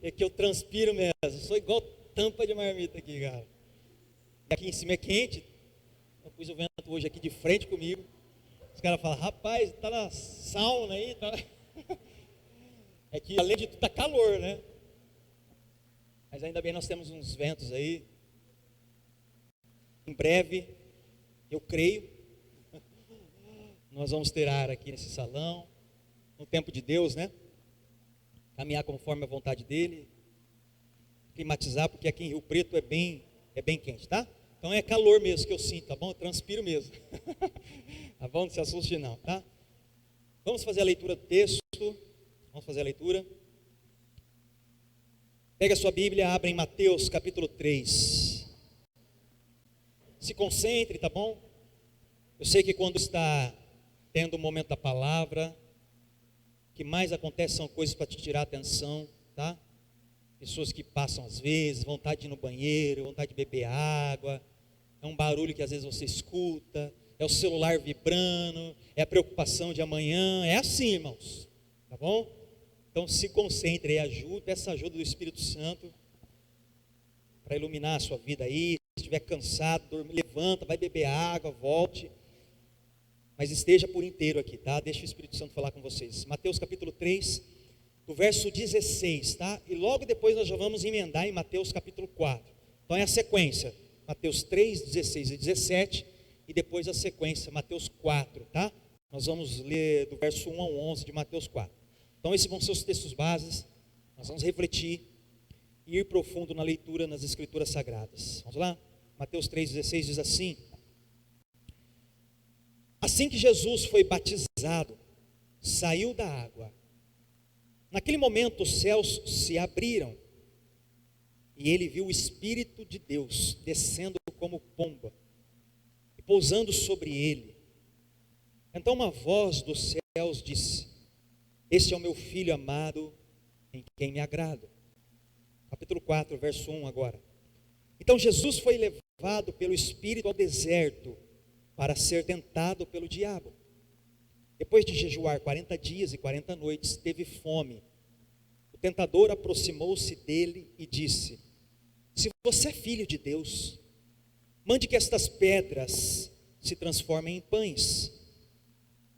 é que eu transpiro mesmo. Eu sou igual tampa de marmita aqui, cara. Aqui em cima é quente. Eu pus o vento hoje aqui de frente comigo. Os caras falam, rapaz, tá na sauna aí. Tá... É que além de tudo tá calor, né? Mas ainda bem nós temos uns ventos aí. Em breve, eu creio, nós vamos ter ar aqui nesse salão, no tempo de Deus, né? Caminhar conforme a vontade dele, climatizar, porque aqui em Rio Preto é bem quente, tá? Então é calor mesmo que eu sinto, tá bom? Eu transpiro mesmo. Tá bom? Não se assuste não, tá? Vamos fazer a leitura do texto. Vamos fazer a leitura. Pega a sua Bíblia, abra em Mateus capítulo 3. Se concentre, tá bom? Eu sei que quando está tendo o momento da palavra, o que mais acontece são coisas para te tirar a atenção, tá? Pessoas que passam às vezes, vontade de ir no banheiro, vontade de beber água, é um barulho que às vezes você escuta, é o celular vibrando, é a preocupação de amanhã, é assim, irmãos, tá bom? Então se concentre e ajude, peça ajuda do Espírito Santo para iluminar a sua vida aí. Se estiver cansado, dorme, levanta, vai beber água, volte, mas esteja por inteiro aqui, tá? Deixa o Espírito Santo falar com vocês. Mateus capítulo 3, do verso 16, tá? E logo depois nós já vamos emendar em Mateus capítulo 4. Então é a sequência, Mateus 3, 16 e 17, e depois a sequência, Mateus 4, tá? Nós vamos ler do verso 1 ao 11 de Mateus 4. Então esses vão ser os textos bases, nós vamos refletir e ir profundo na leitura nas Escrituras Sagradas. Vamos lá? Mateus 3,16 diz assim: assim que Jesus foi batizado, saiu da água. Naquele momento os céus se abriram e ele viu o Espírito de Deus descendo como pomba e pousando sobre ele. Então uma voz dos céus disse: este é o meu filho amado, em quem me agrado. Capítulo 4, verso 1 agora. Então Jesus foi levado pelo Espírito ao deserto para ser tentado pelo diabo. Depois de jejuar 40 dias e 40 noites, teve fome. O tentador aproximou-se dele e disse: se você é filho de Deus, mande que estas pedras se transformem em pães.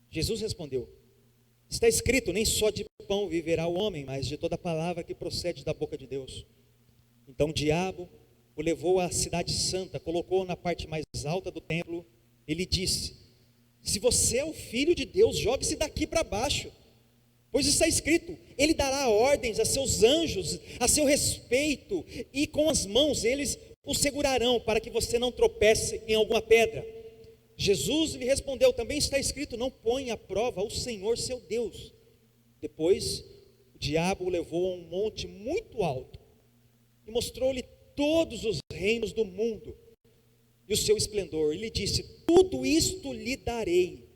Jesus respondeu: está escrito, nem só de pão viverá o homem, mas de toda palavra que procede da boca de Deus. Então o diabo o levou à cidade santa, colocou-o na parte mais alta do templo, e lhe disse: se você é o filho de Deus, jogue-se daqui para baixo, pois está escrito, ele dará ordens a seus anjos a seu respeito, e com as mãos eles o segurarão, para que você não tropece em alguma pedra. Jesus lhe respondeu: também está escrito, não ponha à prova o Senhor seu Deus. Depois o diabo o levou a um monte muito alto e mostrou-lhe todos os reinos do mundo e o seu esplendor, e lhe disse: tudo isto lhe darei,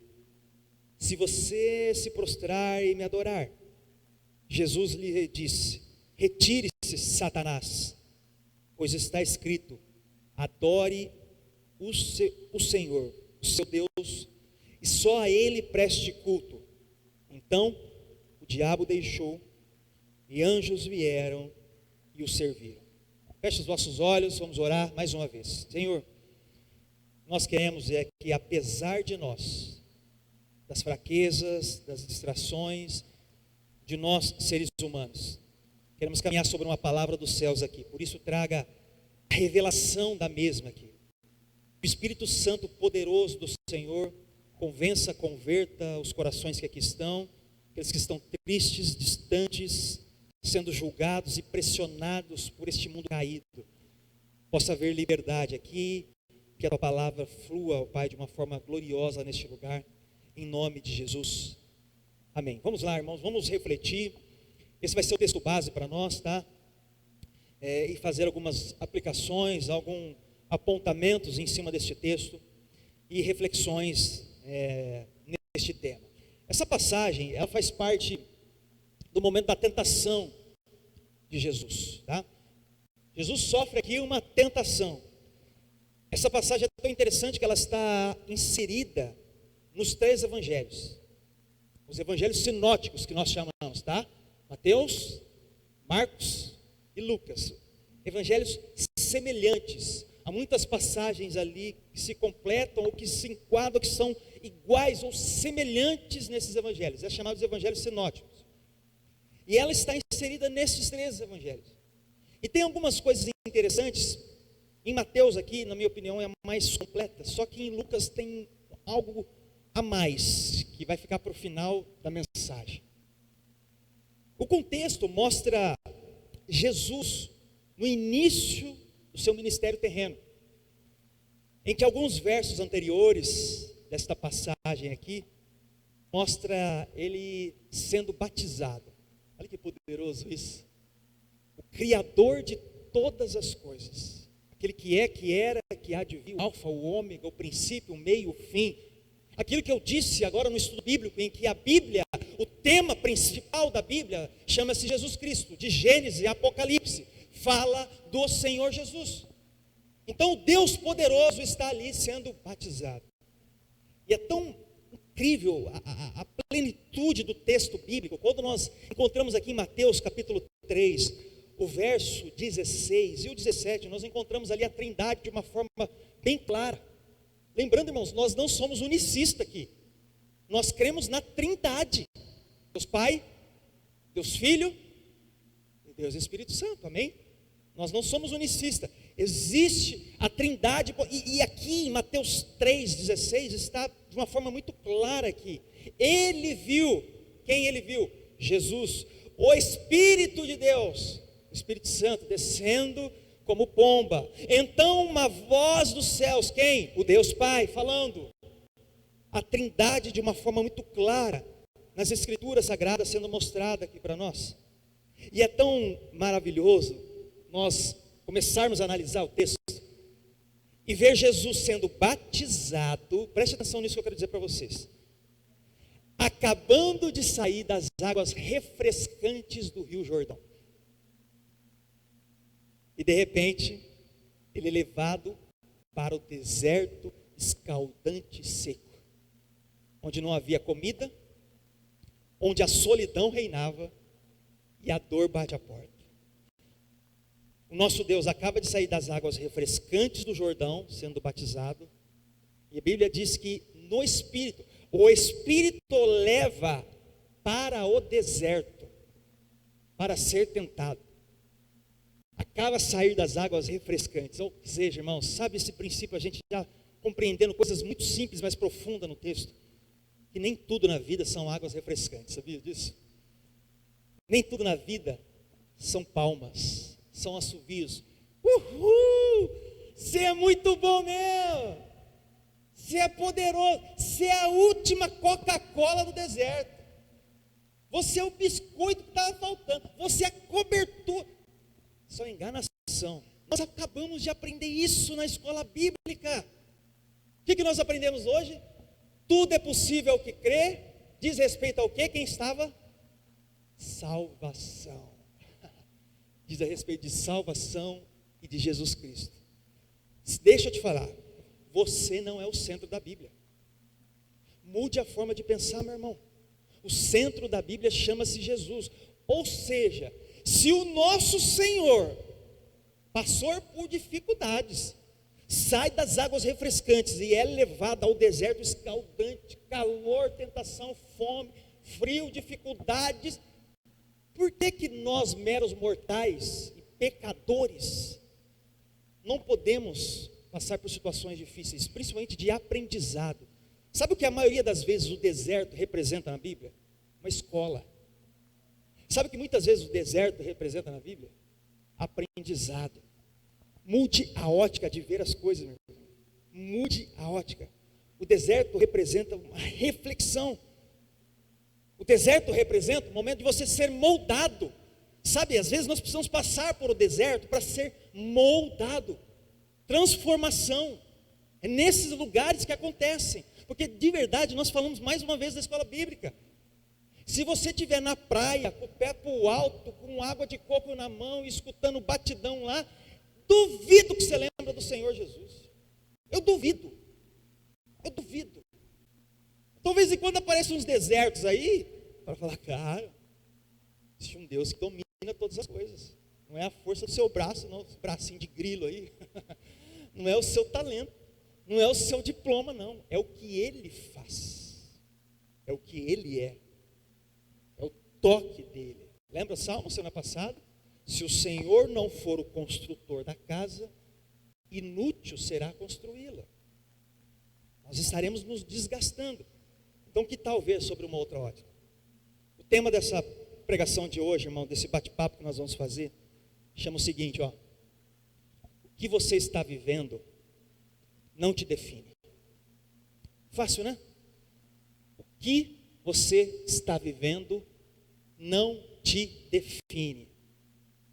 se você se prostrar e me adorar. Jesus lhe disse: retire-se, Satanás, pois está escrito, adore o Senhor, o seu Deus, e só a Ele preste culto. Então o diabo deixou, e anjos vieram e o serviram. Feche os vossos olhos, vamos orar mais uma vez. Senhor, nós queremos que apesar de nós, das fraquezas, das distrações, de nós seres humanos, queremos caminhar sobre uma palavra dos céus aqui, por isso traga a revelação da mesma aqui. O Espírito Santo poderoso do Senhor convença, converta os corações que aqui estão, aqueles que estão tristes, distantes, sendo julgados e pressionados por este mundo caído, possa haver liberdade aqui, que a tua palavra flua, ó Pai, de uma forma gloriosa neste lugar, em nome de Jesus, amém. Vamos lá, irmãos, vamos refletir. Esse vai ser o texto base para nós, tá? E fazer algumas aplicações, alguns apontamentos em cima deste texto e reflexões neste tema. Essa passagem, ela faz parte do momento da tentação de Jesus, tá? Jesus sofre aqui uma tentação. Essa passagem é tão interessante que ela está inserida nos 3 evangelhos, os evangelhos sinóticos que nós chamamos, tá? Mateus, Marcos e Lucas, evangelhos semelhantes. Há muitas passagens ali que se completam ou que se enquadram, que são iguais ou semelhantes nesses evangelhos. É chamado de evangelhos sinóticos. E ela está inserida nesses 3 evangelhos. E tem algumas coisas interessantes. Em Mateus aqui, na minha opinião, é a mais completa. Só que em Lucas tem algo a mais, que vai ficar para o final da mensagem. O contexto mostra Jesus no início do seu ministério terreno, em que alguns versos anteriores desta passagem aqui, mostra ele sendo batizado. Olha que poderoso isso. O Criador de todas as coisas, aquele que é, que era, que há de vir, o alfa, o ômega, o princípio, o meio, o fim. Aquilo que eu disse agora no estudo bíblico, em que a Bíblia, o tema principal da Bíblia, chama-se Jesus Cristo, de Gênesis e Apocalipse, fala do Senhor Jesus. Então o Deus poderoso está ali sendo batizado. E é tão incrível a plenitude do texto bíblico, quando nós encontramos aqui em Mateus capítulo 3, o verso 16 e o 17, nós encontramos ali a Trindade de uma forma bem clara. Lembrando, irmãos, nós não somos unicistas aqui. Nós cremos na Trindade. Deus Pai, Deus Filho e Deus Espírito Santo, amém? Nós não somos unicistas. Existe a Trindade, e aqui em Mateus 3,16 está de uma forma muito clara aqui. Ele viu, quem ele viu? Jesus, o Espírito de Deus, o Espírito Santo descendo como pomba. Então uma voz dos céus, quem? O Deus Pai falando. A Trindade de uma forma muito clara nas Escrituras Sagradas sendo mostrada aqui para nós. E é tão maravilhoso nós começarmos a analisar o texto e ver Jesus sendo batizado. Preste atenção nisso que eu quero dizer para vocês. Acabando de sair das águas refrescantes do Rio Jordão. E de repente, ele é levado para o deserto escaldante e seco, onde não havia comida, onde a solidão reinava e a dor bate à porta. O nosso Deus acaba de sair das águas refrescantes do Jordão, sendo batizado, e a Bíblia diz que no Espírito, o Espírito leva para o deserto, para ser tentado. Acaba de sair das águas refrescantes. Ou seja, irmãos, sabe esse princípio, a gente já compreendendo coisas muito simples, mas profundas no texto, que nem tudo na vida são águas refrescantes, sabia disso? Nem tudo na vida são palmas, são assovios. Uhul! Você é muito bom mesmo! Você é poderoso! Você é a última Coca-Cola do deserto! Você é o biscoito que estava faltando! Você é a cobertura! Só enganação. Nós acabamos de aprender isso na escola bíblica. O que nós aprendemos hoje? Tudo é possível ao que crê. Diz respeito ao que? Quem estava? Salvação. Diz a respeito de salvação e de Jesus Cristo. Deixa eu te falar. Você não é o centro da Bíblia. Mude a forma de pensar, meu irmão. O centro da Bíblia chama-se Jesus. Ou seja, se o nosso Senhor passou por dificuldades, sai das águas refrescantes e é levado ao deserto escaldante, calor, tentação, fome, frio, dificuldades, por que nós, meros mortais e pecadores, não podemos passar por situações difíceis, principalmente de aprendizado? Sabe o que a maioria das vezes o deserto representa na Bíblia? Uma escola. Sabe o que muitas vezes o deserto representa na Bíblia? Aprendizado. Mude a ótica de ver as coisas, meu irmão. Mude a ótica. O deserto representa uma reflexão. O deserto representa o momento de você ser moldado. Sabe, às vezes nós precisamos passar por o deserto para ser moldado. Transformação. É nesses lugares que acontecem. Porque de verdade nós falamos mais uma vez da escola bíblica. Se você estiver na praia, com o pé para o alto, com água de coco na mão, escutando batidão lá, duvido que você lembra do Senhor Jesus. Eu duvido. Então, de vez em quando aparecem uns desertos aí, para falar, cara, existe um Deus que domina todas as coisas. Não é a força do seu braço, não, esse bracinho de grilo aí. Não é o seu talento, não é o seu diploma, não. É o que Ele faz. É o que Ele é. É o toque dEle. Lembra o Salmo semana passada? Se o Senhor não for o construtor da casa, inútil será construí-la. Nós estaremos nos desgastando. Então, que tal ver sobre uma outra ótica? O tema dessa pregação de hoje, irmão, desse bate-papo que nós vamos fazer, chama o seguinte, ó. O que você está vivendo não te define. Fácil, né? O que você está vivendo não te define.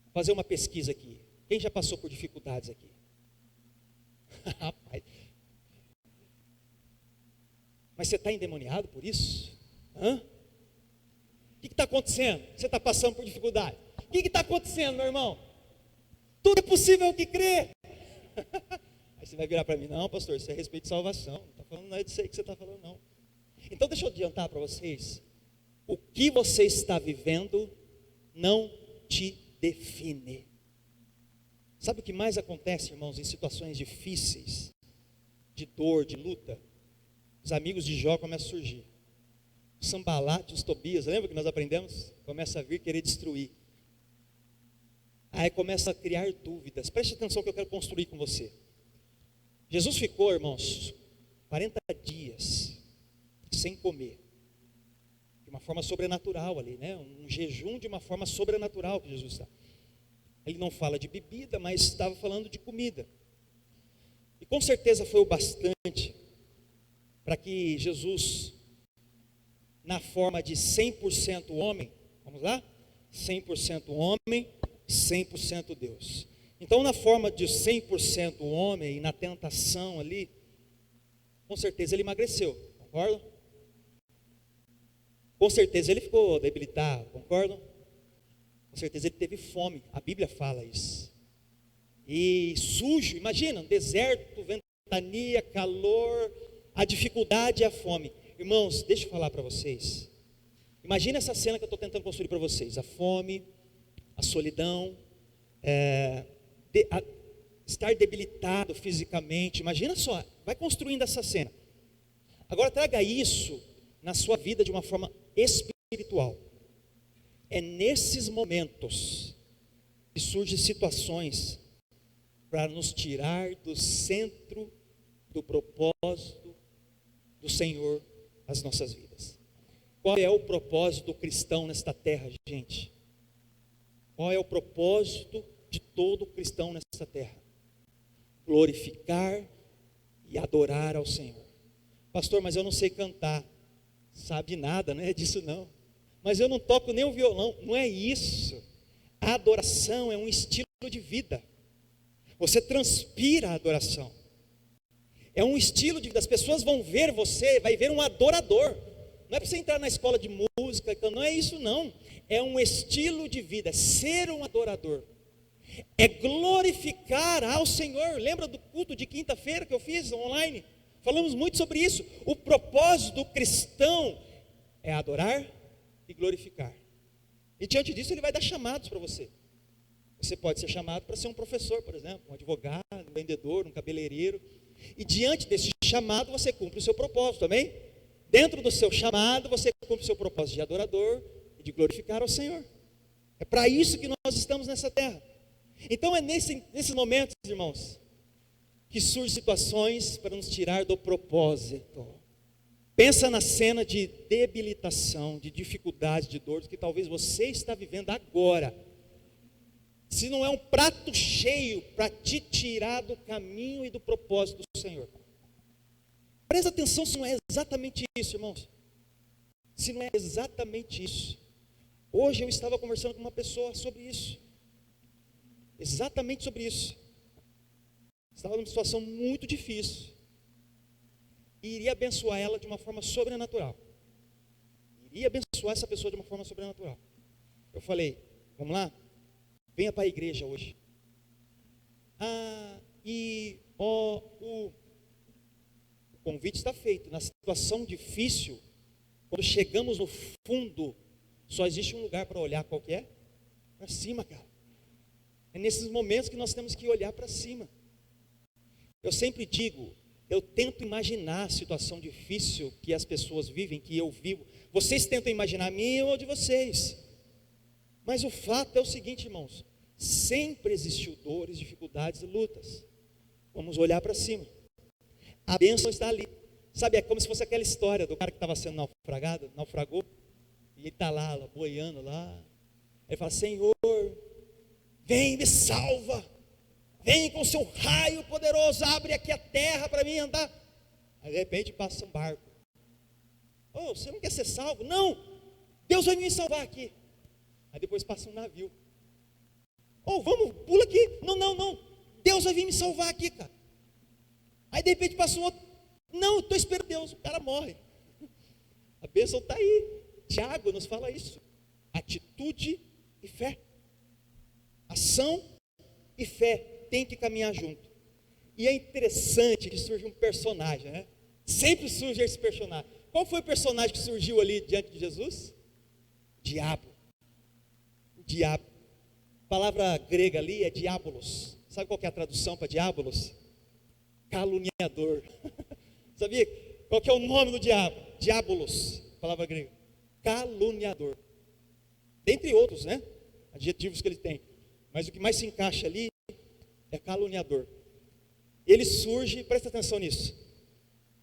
Vou fazer uma pesquisa aqui. Quem já passou por dificuldades aqui? Rapaz. Mas você está endemoniado por isso? Hã? O que está acontecendo? Você está passando por dificuldade. O que está acontecendo, meu irmão? Tudo é possível ao que crê. Aí você vai virar para mim, não, pastor, isso é respeito de salvação. Não está falando nada disso aí que você está falando, não. Então deixa eu adiantar para vocês. O que você está vivendo não te define. Sabe o que mais acontece, irmãos, em situações difíceis, de dor, de luta? Os amigos de Jó começam a surgir. Os Sambalate, os Tobias, lembra que nós aprendemos? Começa a vir querer destruir. Aí começa a criar dúvidas. Preste atenção que eu quero construir com você. Jesus ficou, irmãos, 40 dias sem comer. De uma forma sobrenatural ali, né? Um jejum de uma forma sobrenatural que Jesus está. Ele não fala de bebida, mas estava falando de comida. E com certeza foi o bastante para que Jesus, na forma de 100% homem, vamos lá? 100% homem, 100% Deus. Então, na forma de 100% homem e na tentação ali, com certeza ele emagreceu, concorda? Com certeza ele ficou debilitado, concordam? Com certeza ele teve fome, a Bíblia fala isso. E sujo, imagina, um deserto, ventania, calor, a dificuldade e a fome. Irmãos, deixa eu falar para vocês. Imagina essa cena que eu estou tentando construir para vocês. A fome, a solidão, estar debilitado fisicamente. Imagina só, vai construindo essa cena. Agora traga isso na sua vida de uma forma espiritual. É nesses momentos que surgem situações para nos tirar do centro do propósito do Senhor nas nossas vidas. Qual é o propósito do cristão nesta terra, gente? Qual é o propósito de todo cristão nesta terra? Glorificar e adorar ao Senhor. Pastor, mas eu não sei cantar. Sabe nada, não é disso não. Mas eu não toco nem o violão. Não é isso. A adoração é um estilo de vida. Você transpira a adoração. É um estilo de vida. As pessoas vão ver você, vai ver um adorador. Não é para você entrar na escola de música, não é isso não. É um estilo de vida, ser um adorador. É glorificar ao Senhor. Lembra do culto de quinta-feira que eu fiz online? Falamos muito sobre isso. O propósito do cristão é adorar e glorificar. E diante disso ele vai dar chamados para você. Você pode ser chamado para ser um professor, por exemplo, um advogado, um vendedor, um cabeleireiro. E diante desse chamado você cumpre o seu propósito, amém? Dentro do seu chamado você cumpre o seu propósito de adorador e de glorificar ao Senhor. É para isso que nós estamos nessa terra. Então é nesses momentos, irmãos, que surgem situações para nos tirar do propósito. Pensa na cena de debilitação, de dificuldade, de dores que talvez você está vivendo agora. Se não é um prato cheio para te tirar do caminho e do propósito do Senhor. Presta atenção se não é exatamente isso, irmãos. Se não é exatamente isso. Hoje eu estava conversando com uma pessoa sobre isso. Exatamente sobre isso. Estava numa situação muito difícil. E iria abençoar ela de uma forma sobrenatural. Iria abençoar essa pessoa de uma forma sobrenatural. Eu falei, vamos lá? Venha para a igreja hoje. O convite está feito. Na situação difícil, quando chegamos no fundo, só existe um lugar para olhar, qual que é? Para cima, cara. É nesses momentos que nós temos que olhar para cima. Eu sempre digo, eu tento imaginar a situação difícil que as pessoas vivem, que eu vivo. Vocês tentam imaginar a minha ou a de vocês. Mas o fato é o seguinte, irmãos: sempre existiu dores, dificuldades e lutas. Vamos olhar para cima. A bênção está ali. Sabe, é como se fosse aquela história do cara que estava sendo naufragou, e ele está lá, boiando lá. Ele fala: Senhor, vem, me salva. Vem com seu raio poderoso, abre aqui a terra para mim andar. Aí de repente passa um barco. Oh, você não quer ser salvo? Não, Deus vai me salvar aqui. Aí depois passa um navio. Oh, vamos, pula aqui. Não, Deus vai vir me salvar aqui, cara. Aí de repente passa um outro. Não, estou esperando Deus, o cara morre. A bênção está aí. Tiago nos fala isso. Atitude e fé. Ação e fé tem que caminhar junto. E é interessante que surge um personagem, né? Sempre surge esse personagem. Qual foi o personagem que surgiu ali diante de Jesus? Diabo. O diabo. A palavra grega ali é diabolos. Sabe qual que é a tradução para diabolos? Caluniador. Sabia qual que é o nome do diabo? Diabolos, palavra grega. Caluniador. Dentre outros, né? Adjetivos que ele tem. Mas o que mais se encaixa ali é caluniador. Ele surge, presta atenção nisso,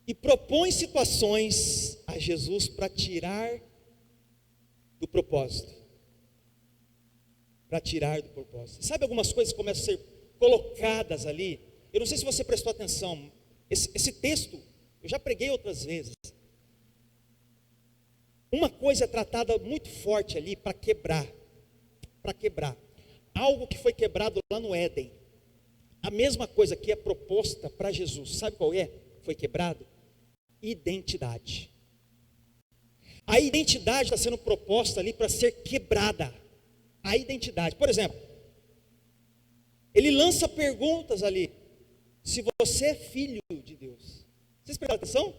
e propõe situações a Jesus para tirar do propósito. Para tirar do propósito. Sabe, algumas coisas que começam a ser colocadas ali? Eu não sei se você prestou atenção. Esse texto, eu já preguei outras vezes. Uma coisa é tratada muito forte ali para quebrar. Para quebrar. Algo que foi quebrado lá no Éden. A mesma coisa que é proposta para Jesus. Sabe qual é? Foi quebrado? Identidade. A identidade está sendo proposta ali para ser quebrada. A identidade. Por exemplo, ele lança perguntas ali. Se você é filho de Deus. Vocês prestaram atenção?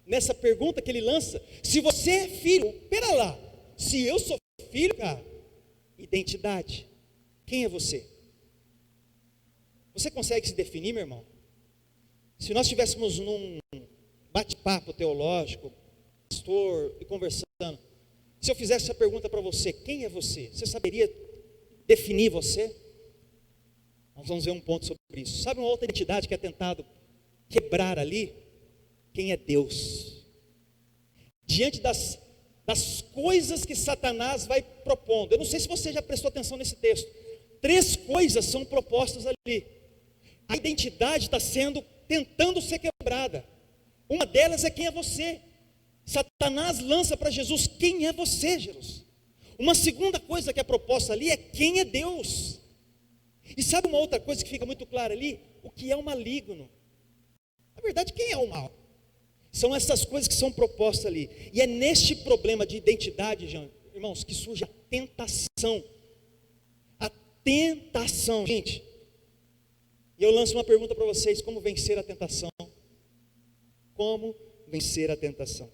Nessa pergunta que ele lança. Se você é filho, pera lá. Se eu sou filho, cara. Identidade. Quem é você? Você consegue se definir, meu irmão? Se nós estivéssemos num bate-papo teológico, pastor, e conversando, se eu fizesse essa pergunta para você: quem é você? Você saberia definir você? Nós vamos ver um ponto sobre isso. Sabe uma outra identidade que é tentado quebrar ali? Quem é Deus? Diante das coisas que Satanás vai propondo. Eu não sei se você já prestou atenção nesse texto. 3 coisas são propostas ali. A identidade está tentando ser quebrada. Uma delas é quem é você. Satanás lança para Jesus: quem é você, Jesus? Uma segunda coisa que é proposta ali é quem é Deus. E sabe uma outra coisa que fica muito clara ali? O que é o maligno. Na verdade, quem é o mal? São essas coisas que são propostas ali. E é neste problema de identidade, irmãos, que surge a tentação. A tentação, gente. E eu lanço uma pergunta para vocês: como vencer a tentação? Como vencer a tentação?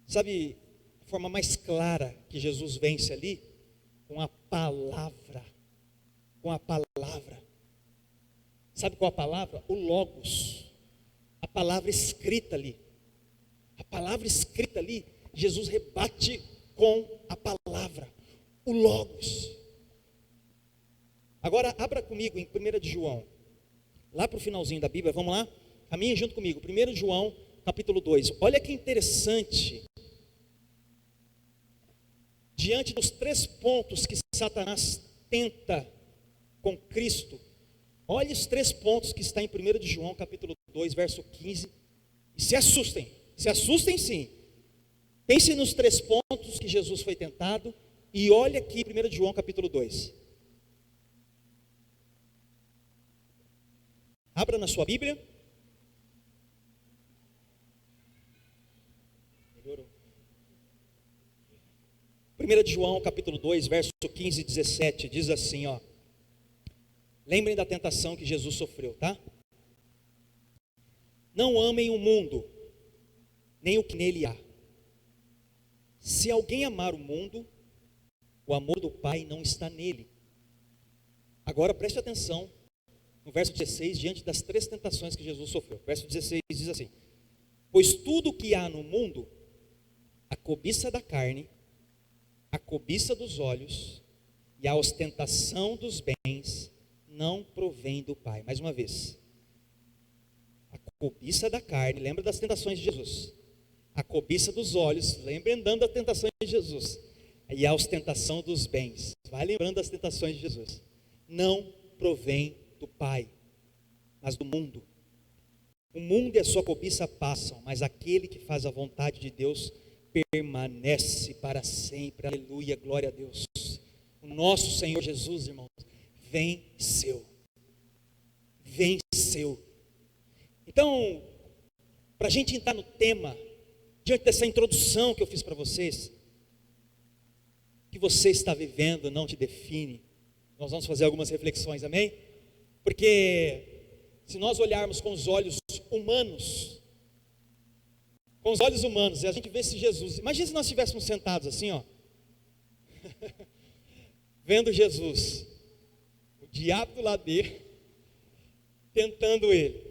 Sabe a forma mais clara que Jesus vence ali? Com a palavra. Com a palavra. Sabe qual a palavra? O Logos. A palavra escrita ali. A palavra escrita ali, Jesus rebate com a palavra. O Logos. Agora abra comigo em 1 de João. Lá para o finalzinho da Bíblia, vamos lá? Caminhe junto comigo. 1 de João, capítulo 2. Olha que interessante. Diante dos 3 pontos que Satanás tenta com Cristo, olha os 3 pontos que está em 1 de João, capítulo 2, verso 15, e se assustem sim. Pensem nos 3 pontos que Jesus foi tentado, e olha aqui 1 de João, capítulo 2. Abra na sua Bíblia. Melhorou. 1 de João, capítulo 2, verso 15 e 17, diz assim, ó. Lembrem da tentação que Jesus sofreu, tá? Não amem o mundo, nem o que nele há. Se alguém amar o mundo, o amor do Pai não está nele. Agora preste atenção no verso 16, diante das 3 tentações que Jesus sofreu. Verso 16 diz assim: pois tudo que há no mundo, a cobiça da carne, a cobiça dos olhos e a ostentação dos bens, não provém do Pai. Mais uma vez, a cobiça da carne, lembra das tentações de Jesus. A cobiça dos olhos, lembrando das tentações de Jesus. E a ostentação dos bens, vai lembrando das tentações de Jesus. Não provém do Pai, mas do mundo. O mundo e a sua cobiça passam, mas aquele que faz a vontade de Deus permanece para sempre. Aleluia, glória a Deus. O nosso Senhor Jesus, irmãos, venceu. Venceu. Então, para a gente entrar no tema, diante dessa introdução que eu fiz para vocês, o que você está vivendo não te define. Nós vamos fazer algumas reflexões, amém? Porque se nós olharmos com os olhos humanos, e a gente vê esse Jesus, imagina se nós estivéssemos sentados assim, ó, vendo Jesus, o diabo do lado dele, tentando ele.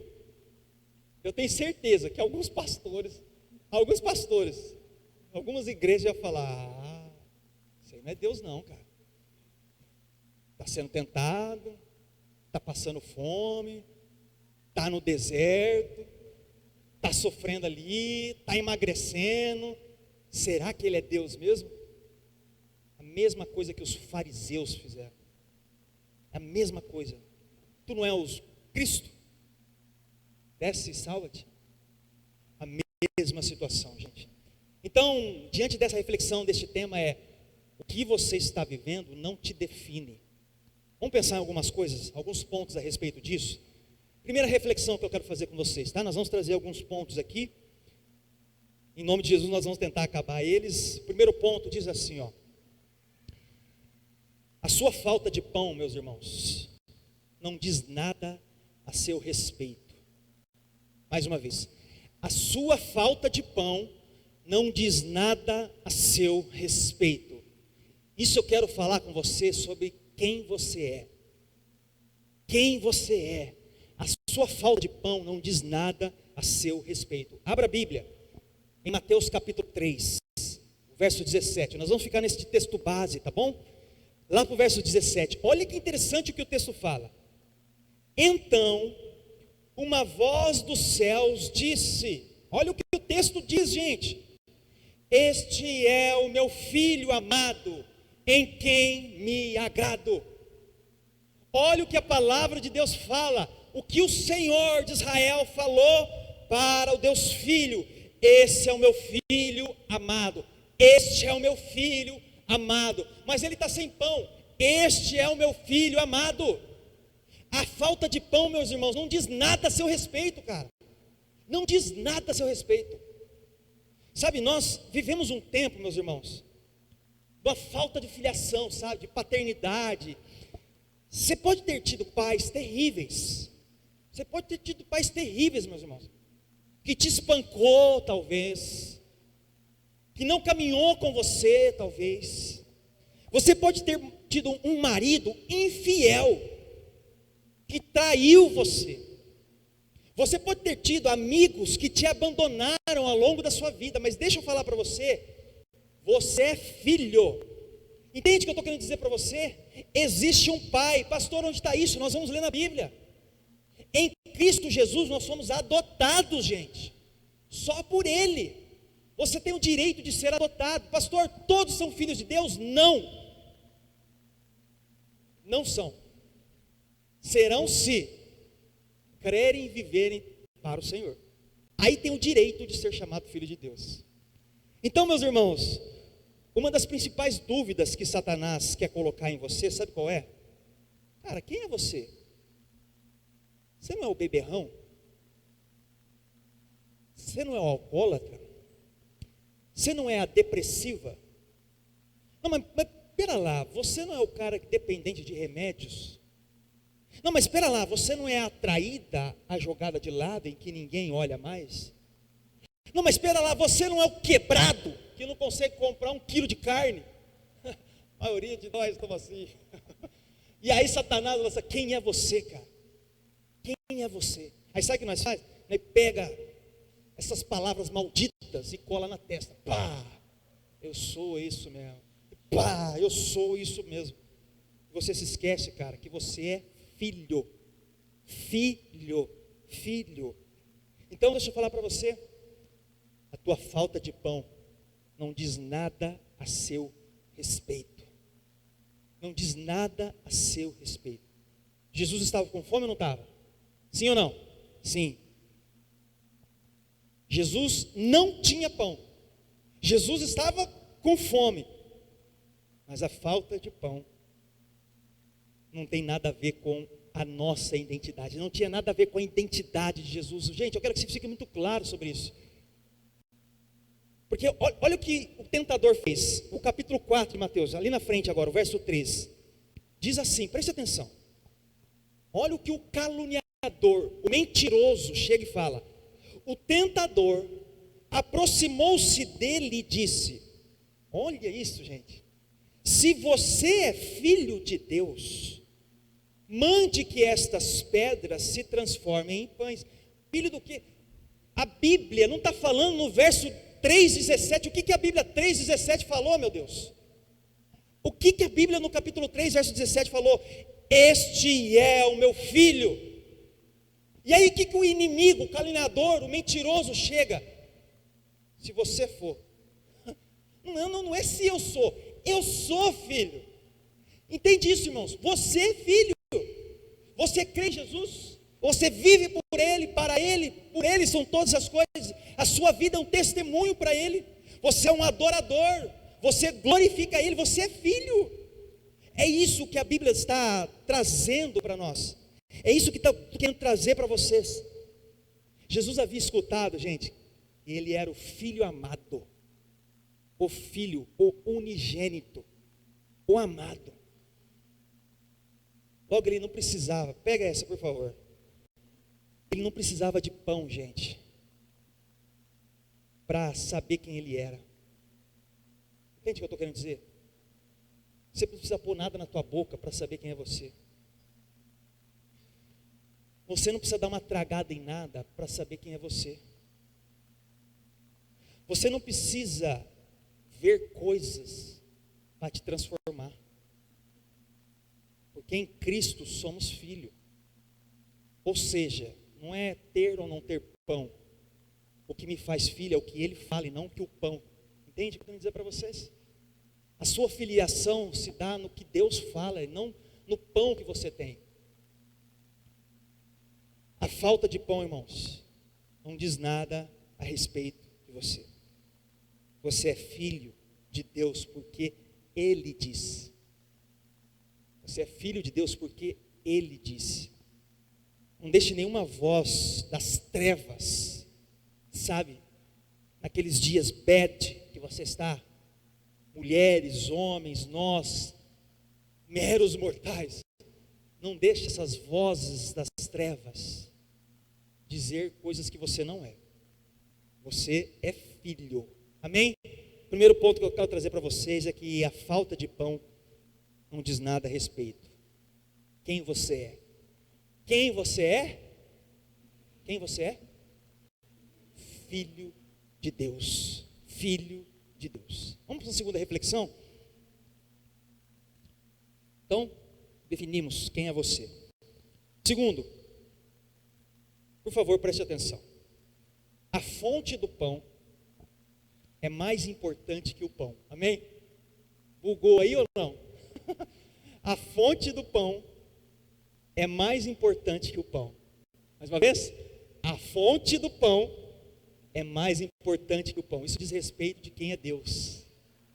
Eu tenho certeza que algumas igrejas iam falar: isso aí não é Deus não, cara. Está sendo tentado, está passando fome, está no deserto, está sofrendo ali, está emagrecendo. Será que ele é Deus mesmo? A mesma coisa que os fariseus fizeram. A mesma coisa. Tu não é o Cristo? Desce e salva-te. A mesma situação, gente. Então, diante dessa reflexão, deste tema o que você está vivendo não te define. Vamos pensar em algumas coisas, alguns pontos a respeito disso. Primeira reflexão que eu quero fazer com vocês, tá? Nós vamos trazer alguns pontos aqui. Em nome de Jesus nós vamos tentar acabar eles. O primeiro ponto diz assim, ó: a sua falta de pão, meus irmãos, não diz nada a seu respeito. Mais uma vez, a sua falta de pão não diz nada a seu respeito. Isso eu quero falar com você sobre quem você é. Quem você é. A sua falta de pão não diz nada a seu respeito. Abra a Bíblia em Mateus capítulo 3, verso 17. Nós vamos ficar nesse texto base, tá bom? Lá para o verso 17. Olha que interessante o que o texto fala. Então, uma voz dos céus disse, olha o que o texto diz, gente: este é o meu filho amado, em quem me agrado. Olha o que a palavra de Deus fala, o que o Senhor de Israel falou para o Deus Filho: esse é o meu filho amado, este é o meu filho amado. Mas ele está sem pão. Este é o meu filho amado. A falta de pão, meus irmãos, não diz nada a seu respeito, cara. Não diz nada a seu respeito. Sabe, nós vivemos um tempo, meus irmãos, de uma falta de filiação, sabe, de paternidade. Você pode ter tido pais terríveis. Você pode ter tido pais terríveis, meus irmãos, que te espancou, talvez, que não caminhou com você, talvez. Você pode ter tido um marido infiel, que traiu você. Você pode ter tido amigos que te abandonaram ao longo da sua vida. Mas deixa eu falar para você, você é filho. Entende o que eu estou querendo dizer para você? Existe um pai. Pastor, onde está isso? Nós vamos ler na Bíblia. Em Cristo Jesus nós somos adotados, gente. Só por Ele. Você tem o direito de ser adotado. Pastor, todos são filhos de Deus? Não. Não são. Serão se crerem e viverem para o Senhor. Aí tem o direito de ser chamado filho de Deus. Então, meus irmãos, uma das principais dúvidas que Satanás quer colocar em você, sabe qual é? Cara, quem é você? Você não é o beberrão? Você não é o alcoólatra? Você não é a depressiva? Não, mas pera lá, você não é o cara dependente de remédios? Não, mas espera lá, você não é atraída à jogada de lado em que ninguém olha mais? Não, mas espera lá, você não é o quebrado que não consegue comprar 1 quilo de carne? A maioria de nós estamos assim. E aí Satanás fala assim, quem é você, cara? Quem é você? Aí sabe o que nós faz? Nós pega essas palavras malditas e cola na testa. Pá, eu sou isso mesmo. Pá, eu sou isso mesmo. Você se esquece, cara, que você é filho. Filho. Filho. Então deixa eu falar para você. A tua falta de pão não diz nada a seu respeito. Não diz nada a seu respeito. Jesus estava com fome ou não estava? Sim ou não? Sim. Jesus não tinha pão. Jesus estava com fome. Mas a falta de pão não tem nada a ver com a nossa identidade. Não tinha nada a ver com a identidade de Jesus. Gente, eu quero que você fique muito claro sobre isso. Porque olha o que o tentador fez. O capítulo 4 de Mateus, ali na frente agora, o verso 13. Diz assim, preste atenção. Olha o que o caluniador, o mentiroso, chega e fala. O tentador aproximou-se dele e disse, olha isso, gente. Se você é filho de Deus, mande que estas pedras se transformem em pães. Filho do quê? A Bíblia não está falando no verso 3,17. O que a Bíblia 3,17 falou, meu Deus? O que a Bíblia no capítulo 3, verso 17 falou? Este é o meu filho. E aí o que o inimigo, o caluniador, o mentiroso chega? Se você for. Não é se eu sou filho. Entende isso, irmãos? Você é filho. Você crê em Jesus. Você vive por Ele, para Ele. Por Ele são todas as coisas. A sua vida é um testemunho para Ele. Você é um adorador. Você glorifica Ele. Você é filho. É isso que a Bíblia está trazendo para nós. É isso que está querendo trazer para vocês. Jesus havia escutado, gente, Ele era o Filho amado. O Filho, o unigênito, o amado. Logo ele não precisava, pega essa por favor. Ele não precisava de pão, gente, para saber quem ele era. Entende o que eu estou querendo dizer? Você não precisa pôr nada na tua boca para saber quem é você. Você não precisa dar uma tragada em nada para saber quem é você. Você não precisa ver coisas para te transformar. Porque em Cristo somos filho. Ou seja, não é ter ou não ter pão. O que me faz filho é o que Ele fala e não que o pão. Entende o que eu quero dizer para vocês? A sua filiação se dá no que Deus fala e não no pão que você tem. A falta de pão, irmãos, não diz nada a respeito de você. Você é filho de Deus porque Ele disse. Você é filho de Deus porque Ele disse. Não deixe nenhuma voz das trevas, sabe, naqueles dias bad que você está, mulheres, homens, nós, meros mortais, não deixe essas vozes das trevas dizer coisas que você não é. Você é filho. Amém? Primeiro ponto que eu quero trazer para vocês é que a falta de pão não diz nada a respeito. Quem você é? Quem você é? Quem você é? Filho de Deus. Filho de Deus. Vamos para a segunda reflexão? Então, definimos quem é você. Segundo, por favor, preste atenção. A fonte do pão é mais importante que o pão. Amém? Bugou aí ou não? A fonte do pão é mais importante que o pão. Mais uma vez, a fonte do pão é mais importante que o pão. Isso diz respeito de quem é Deus.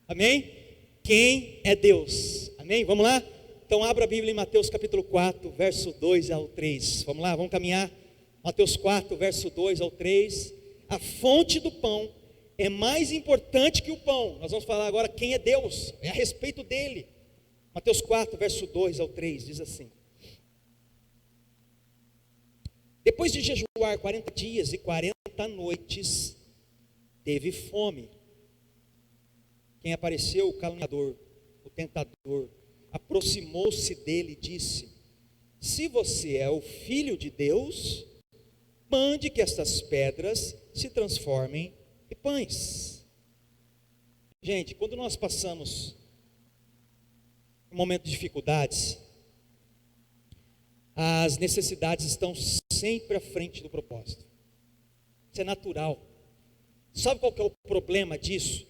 Amém? Quem é Deus? Amém? Vamos lá? Então abra a Bíblia em Mateus capítulo 4, verso 2 ao 3. Vamos lá, vamos caminhar. Mateus 4, verso 2 ao 3. A fonte do pão é mais importante que o pão. Nós vamos falar agora quem é Deus, é a respeito dele. Mateus 4, verso 2 ao 3, diz assim: depois de jejuar 40 dias e 40 noites, teve fome. Quem apareceu? O caluniador, o tentador. aproximou-se dele e disse: se você é o Filho de Deus, mande que estas pedras se transformem em pães. Gente, quando nós passamos um momento de dificuldades, as necessidades estão sempre à frente do propósito. Isso é natural. Sabe qual que é o problema disso?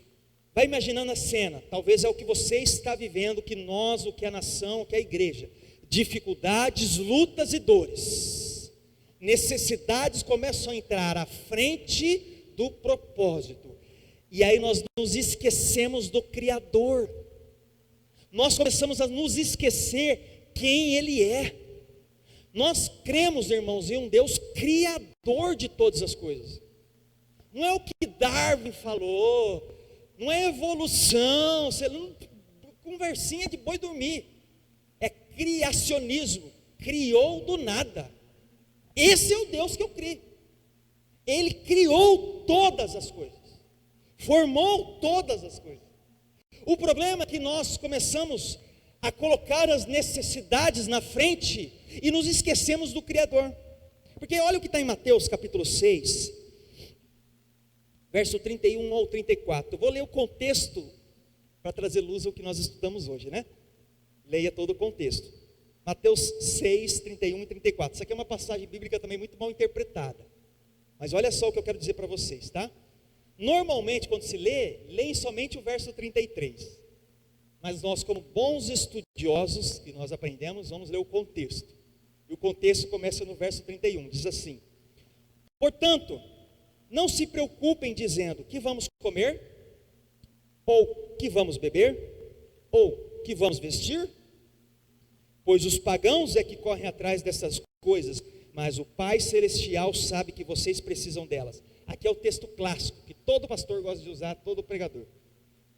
Vai imaginando a cena. Talvez é o que você está vivendo, que nós, o que a nação, o que a igreja. Dificuldades, lutas e dores. Necessidades começam a entrar à frente do propósito. E aí nós nos esquecemos do Criador. Nós começamos a nos esquecer quem Ele é. Nós cremos, irmãos, em um Deus criador de todas as coisas. Não é o que Darwin falou, não é evolução, conversinha de boi dormir. É criacionismo, criou do nada. Esse é o Deus que eu creio. Ele criou todas as coisas, formou todas as coisas. O problema é que nós começamos a colocar as necessidades na frente e nos esquecemos do Criador. Porque olha o que está em Mateus capítulo 6, verso 31 ao 34. Eu vou ler o contexto para trazer luz ao que nós estudamos hoje, né? Leia todo o contexto. Mateus 6, 31 e 34. Isso aqui é uma passagem bíblica também muito mal interpretada. Mas olha só o que eu quero dizer para vocês, tá? Normalmente, quando se lê, leem somente o verso 33. Mas nós, como bons estudiosos, que nós aprendemos, vamos ler o contexto. E o contexto começa no verso 31, diz assim: portanto, não se preocupem dizendo que vamos comer, ou que vamos beber, ou que vamos vestir, pois os pagãos é que correm atrás dessas coisas, mas o Pai Celestial sabe que vocês precisam delas. Aqui é o texto clássico, que todo pastor gosta de usar, todo pregador.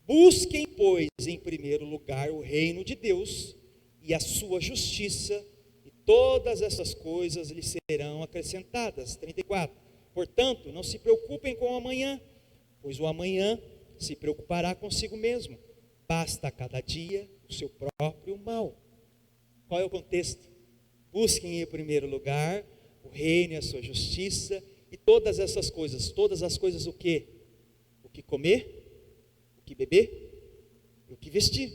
Busquem, pois, em primeiro lugar o reino de Deus e a sua justiça, e todas essas coisas lhes serão acrescentadas. 34. Portanto, não se preocupem com o amanhã, pois o amanhã se preocupará consigo mesmo. Basta a cada dia o seu próprio mal. Qual é o contexto? Busquem em primeiro lugar o reino e a sua justiça, e todas essas coisas. Todas as coisas o quê? O que comer, o que beber e o que vestir.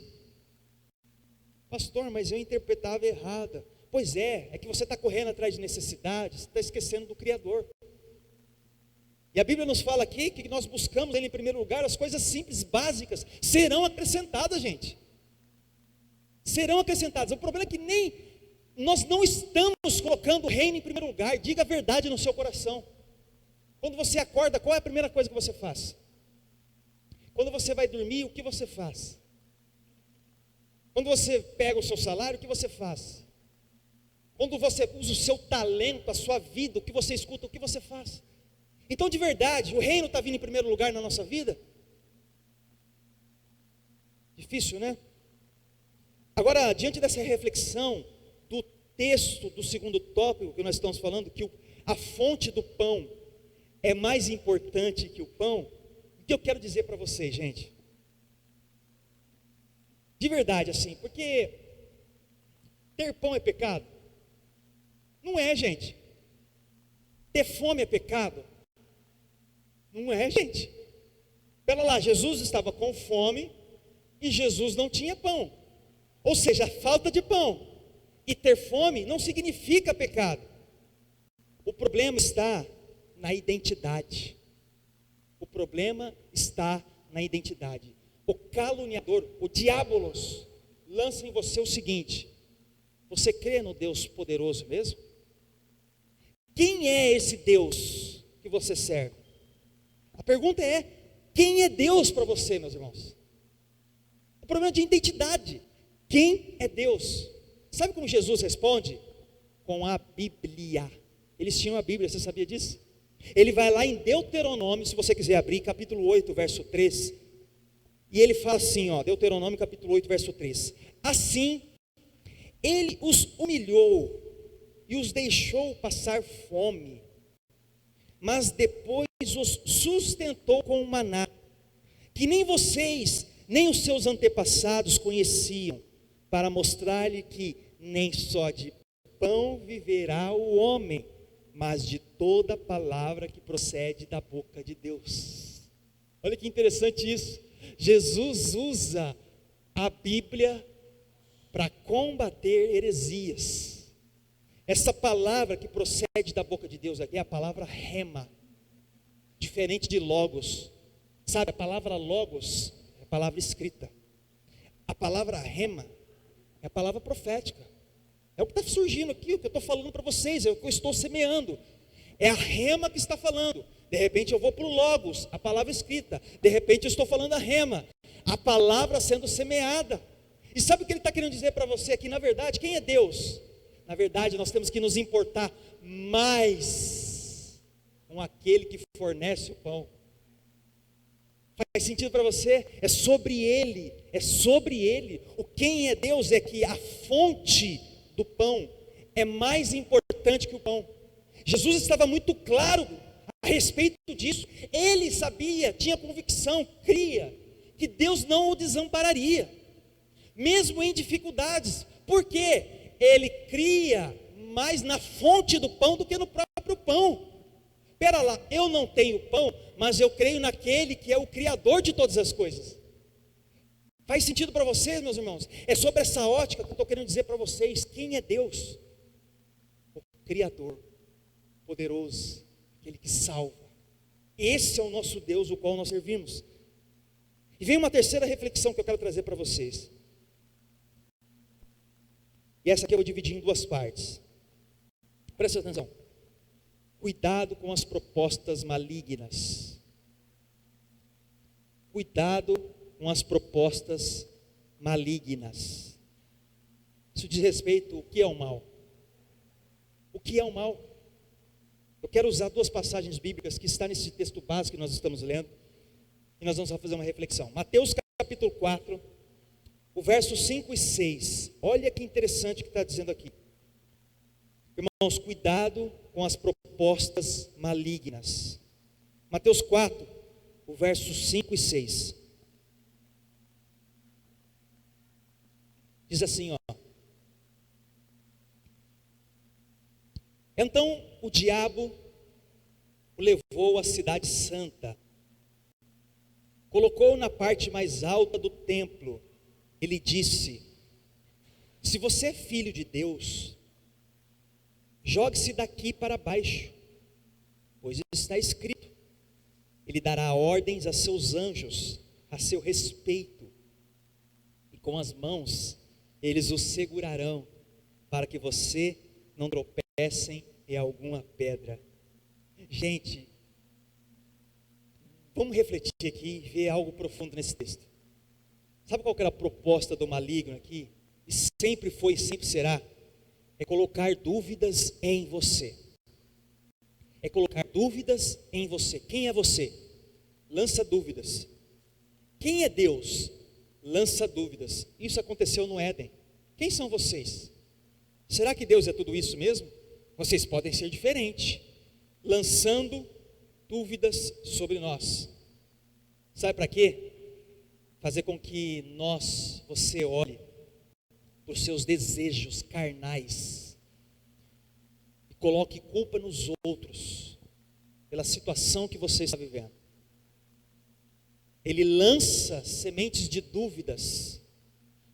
Pastor, mas eu interpretava errada. Pois é que você está correndo atrás de necessidades, está esquecendo do Criador. E a Bíblia nos fala aqui que nós buscamos Ele em primeiro lugar, as coisas simples, básicas, serão acrescentadas, gente. Serão acrescentadas. O problema é que nós não estamos colocando o reino em primeiro lugar. Diga a verdade no seu coração. Quando você acorda, qual é a primeira coisa que você faz? Quando você vai dormir, o que você faz? Quando você pega o seu salário, o que você faz? Quando você usa o seu talento, a sua vida, o que você escuta, o que você faz? Então, de verdade, o reino está vindo em primeiro lugar na nossa vida? Difícil, né? Agora, diante dessa reflexão do texto do segundo tópico que nós estamos falando, que a fonte do pão é mais importante que o pão, o que eu quero dizer para vocês, gente? De verdade, assim, porque ter pão é pecado? Não é, gente. Ter fome é pecado? Não é, gente. Pera lá, Jesus estava com fome e Jesus não tinha pão. Ou seja, a falta de pão e ter fome não significa pecado. O problema está na identidade. O problema está na identidade. O caluniador, o diabolos, lança em você o seguinte: você crê no Deus poderoso mesmo? Quem é esse Deus que você serve? A pergunta é: quem é Deus para você, meus irmãos? O problema é de identidade. Quem é Deus? Sabe como Jesus responde? Com a Bíblia. Eles tinham a Bíblia, você sabia disso? Ele vai lá em Deuteronômio, se você quiser abrir, capítulo 8, verso 3. E ele fala assim, Deuteronômio capítulo 8, verso 3. Assim, ele os humilhou e os deixou passar fome, mas depois os sustentou com o maná, que nem vocês, nem os seus antepassados conheciam, para mostrar-lhe que nem só de pão viverá o homem, mas de toda palavra que procede da boca de Deus. Olha que interessante isso. Jesus usa a Bíblia para combater heresias. Essa palavra que procede da boca de Deus aqui é a palavra rema, diferente de logos. Sabe, a palavra logos é a palavra escrita. A palavra rema é a palavra profética. É o que está surgindo aqui, o que eu estou falando para vocês, é o que eu estou semeando. É a rema que está falando. De repente eu vou para o logos, a palavra escrita. De repente eu estou falando a rema, a palavra sendo semeada. E sabe o que ele está querendo dizer para você aqui? Na verdade, quem é Deus? Na verdade, nós temos que nos importar mais com aquele que fornece o pão. Faz sentido para você? É sobre ele, é sobre ele. O quem é Deus é que a fonte do pão é mais importante que o pão. Jesus estava muito claro a respeito disso. Ele sabia, tinha convicção, cria que Deus não o desampararia, mesmo em dificuldades. Por quê? Ele cria mais na fonte do pão do que no próprio pão. Espera lá, eu não tenho pão, mas eu creio naquele que é o Criador de todas as coisas. Faz sentido para vocês, meus irmãos? É sobre essa ótica que eu estou querendo dizer para vocês. Quem é Deus? O Criador, poderoso, aquele que salva. Esse é o nosso Deus, o qual nós servimos. E vem uma terceira reflexão que eu quero trazer para vocês. E essa aqui eu vou dividir em duas partes. Presta atenção. Cuidado com as propostas malignas. Cuidado com as propostas malignas. Isso diz respeito ao que é o mal. O que é o mal? Eu quero usar duas passagens bíblicas que estão nesse texto básico que nós estamos lendo. E nós vamos fazer uma reflexão. Mateus capítulo 4, o verso 5 e 6. Olha que interessante que está dizendo aqui. Irmãos, cuidado com as propostas malignas. Mateus 4, o verso 5 e 6. Diz assim, ó. Então o diabo o levou à cidade santa, colocou-o na parte mais alta do templo. Ele disse: se você é filho de Deus, jogue-se daqui para baixo, pois está escrito: ele dará ordens a seus anjos a seu respeito, e com as mãos eles o segurarão, para que você não tropecem em alguma pedra. Gente, vamos refletir aqui e ver algo profundo nesse texto. Sabe qual que era a proposta do maligno aqui? E sempre foi e sempre será. É colocar dúvidas em você. É colocar dúvidas em você. Quem é você? Lança dúvidas. Quem é Deus? Lança dúvidas. Isso aconteceu no Éden. Quem são vocês? Será que Deus é tudo isso mesmo? Vocês podem ser diferentes, lançando dúvidas sobre nós. Sabe para quê? Fazer com que você olhe para os seus desejos carnais e coloque culpa nos outros pela situação que você está vivendo. Ele lança sementes de dúvidas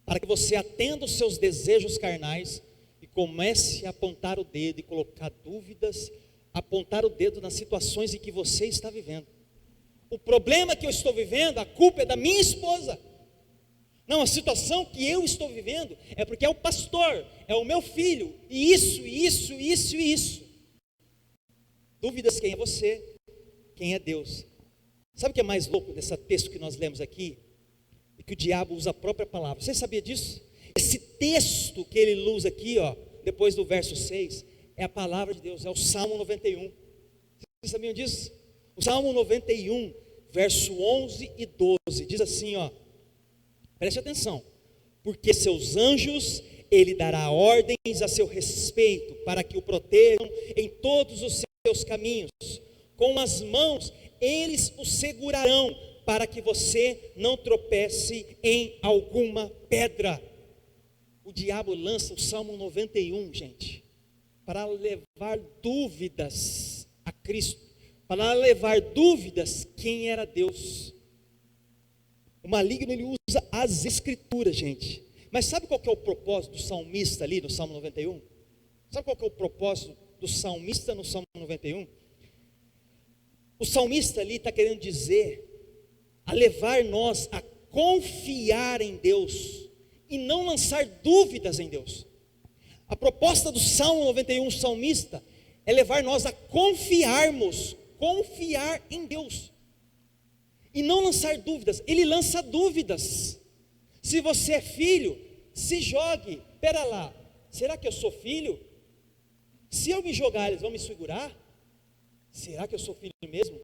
para que você atenda os seus desejos carnais e comece a apontar o dedo e colocar dúvidas, apontar o dedo nas situações em que você está vivendo. O problema que eu estou vivendo, a culpa é da minha esposa. Não, a situação que eu estou vivendo é porque é o pastor, é o meu filho, e isso. Dúvidas: quem é você? Quem é Deus? Sabe o que é mais louco nesse texto que nós lemos aqui? É que o diabo usa a própria palavra. Você sabia disso? Esse texto que ele usa aqui, ó, depois do verso 6, é a palavra de Deus, é o Salmo 91. Vocês sabiam disso? O Salmo 91, verso 11 e 12, diz assim, ó. Preste atenção. Porque seus anjos ele dará ordens a seu respeito, para que o protejam em todos os seus caminhos. Com as mãos eles o segurarão, para que você não tropece em alguma pedra. o diabo lança o Salmo 91, gente, para levar dúvidas a Cristo, para levar dúvidas quem era Deus. O maligno, ele usa as escrituras, gente. Mas sabe qual que é o propósito do salmista ali no Salmo 91? Sabe qual que é o propósito do salmista no Salmo 91? O salmista ali está querendo dizer, a levar nós a confiar em Deus e não lançar dúvidas em Deus. A proposta do Salmo 91, salmista, é levar nós a confiar em Deus e não lançar dúvidas. Ele lança dúvidas. Se você é filho, se jogue. Pera lá, será que eu sou filho? Se eu me jogar, eles vão me segurar? Será que eu sou filho mesmo?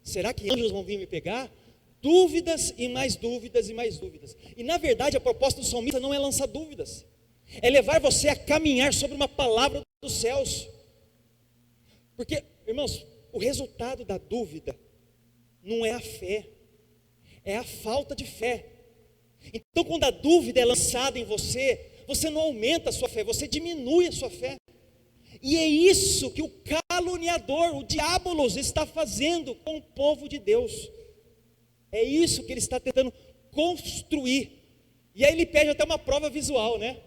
Será que anjos vão vir me pegar? Dúvidas e mais dúvidas e mais dúvidas. E na verdade a proposta do salmista não é lançar dúvidas, é levar você a caminhar sobre uma palavra dos céus. Porque, irmãos, o resultado da dúvida não é a fé, é a falta de fé. Então quando a dúvida é lançada em você, você não aumenta a sua fé, você diminui a sua fé. E é isso que o caluniador, o diabolos, está fazendo com o povo de Deus. É isso que ele está tentando construir. E aí ele pede até uma prova visual, né?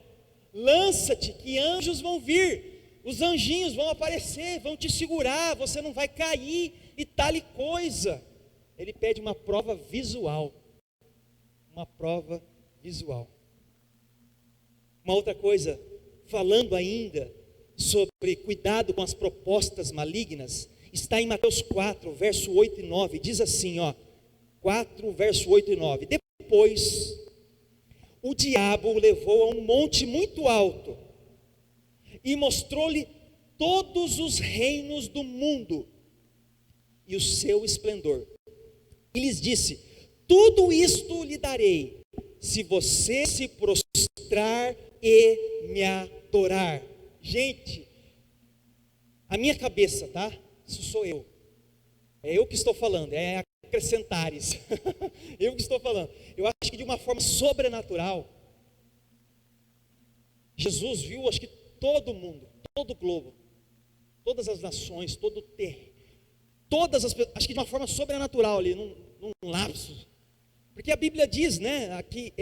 Lança-te, que anjos vão vir, os anjinhos vão aparecer, vão te segurar, você não vai cair e tal e coisa. Ele pede uma prova visual. Uma prova visual. Uma outra coisa, falando ainda sobre cuidado com as propostas malignas, está em Mateus 4, verso 8 e 9, diz assim, 4, verso 8 e 9, depois o diabo o levou a um monte muito alto, e mostrou-lhe todos os reinos do mundo, e o seu esplendor, e lhes disse, tudo isto lhe darei, se você se prostrar e me adorar. Gente, a minha cabeça, tá? Isso sou eu. É eu que estou falando, é acrescentares. Eu que estou falando. Eu acho que de uma forma sobrenatural, Jesus viu, acho que todo mundo, todo o globo, todas as nações, todo o terreno, todas as pessoas, acho que de uma forma sobrenatural ali, num lapso. Porque a Bíblia diz, né, aqui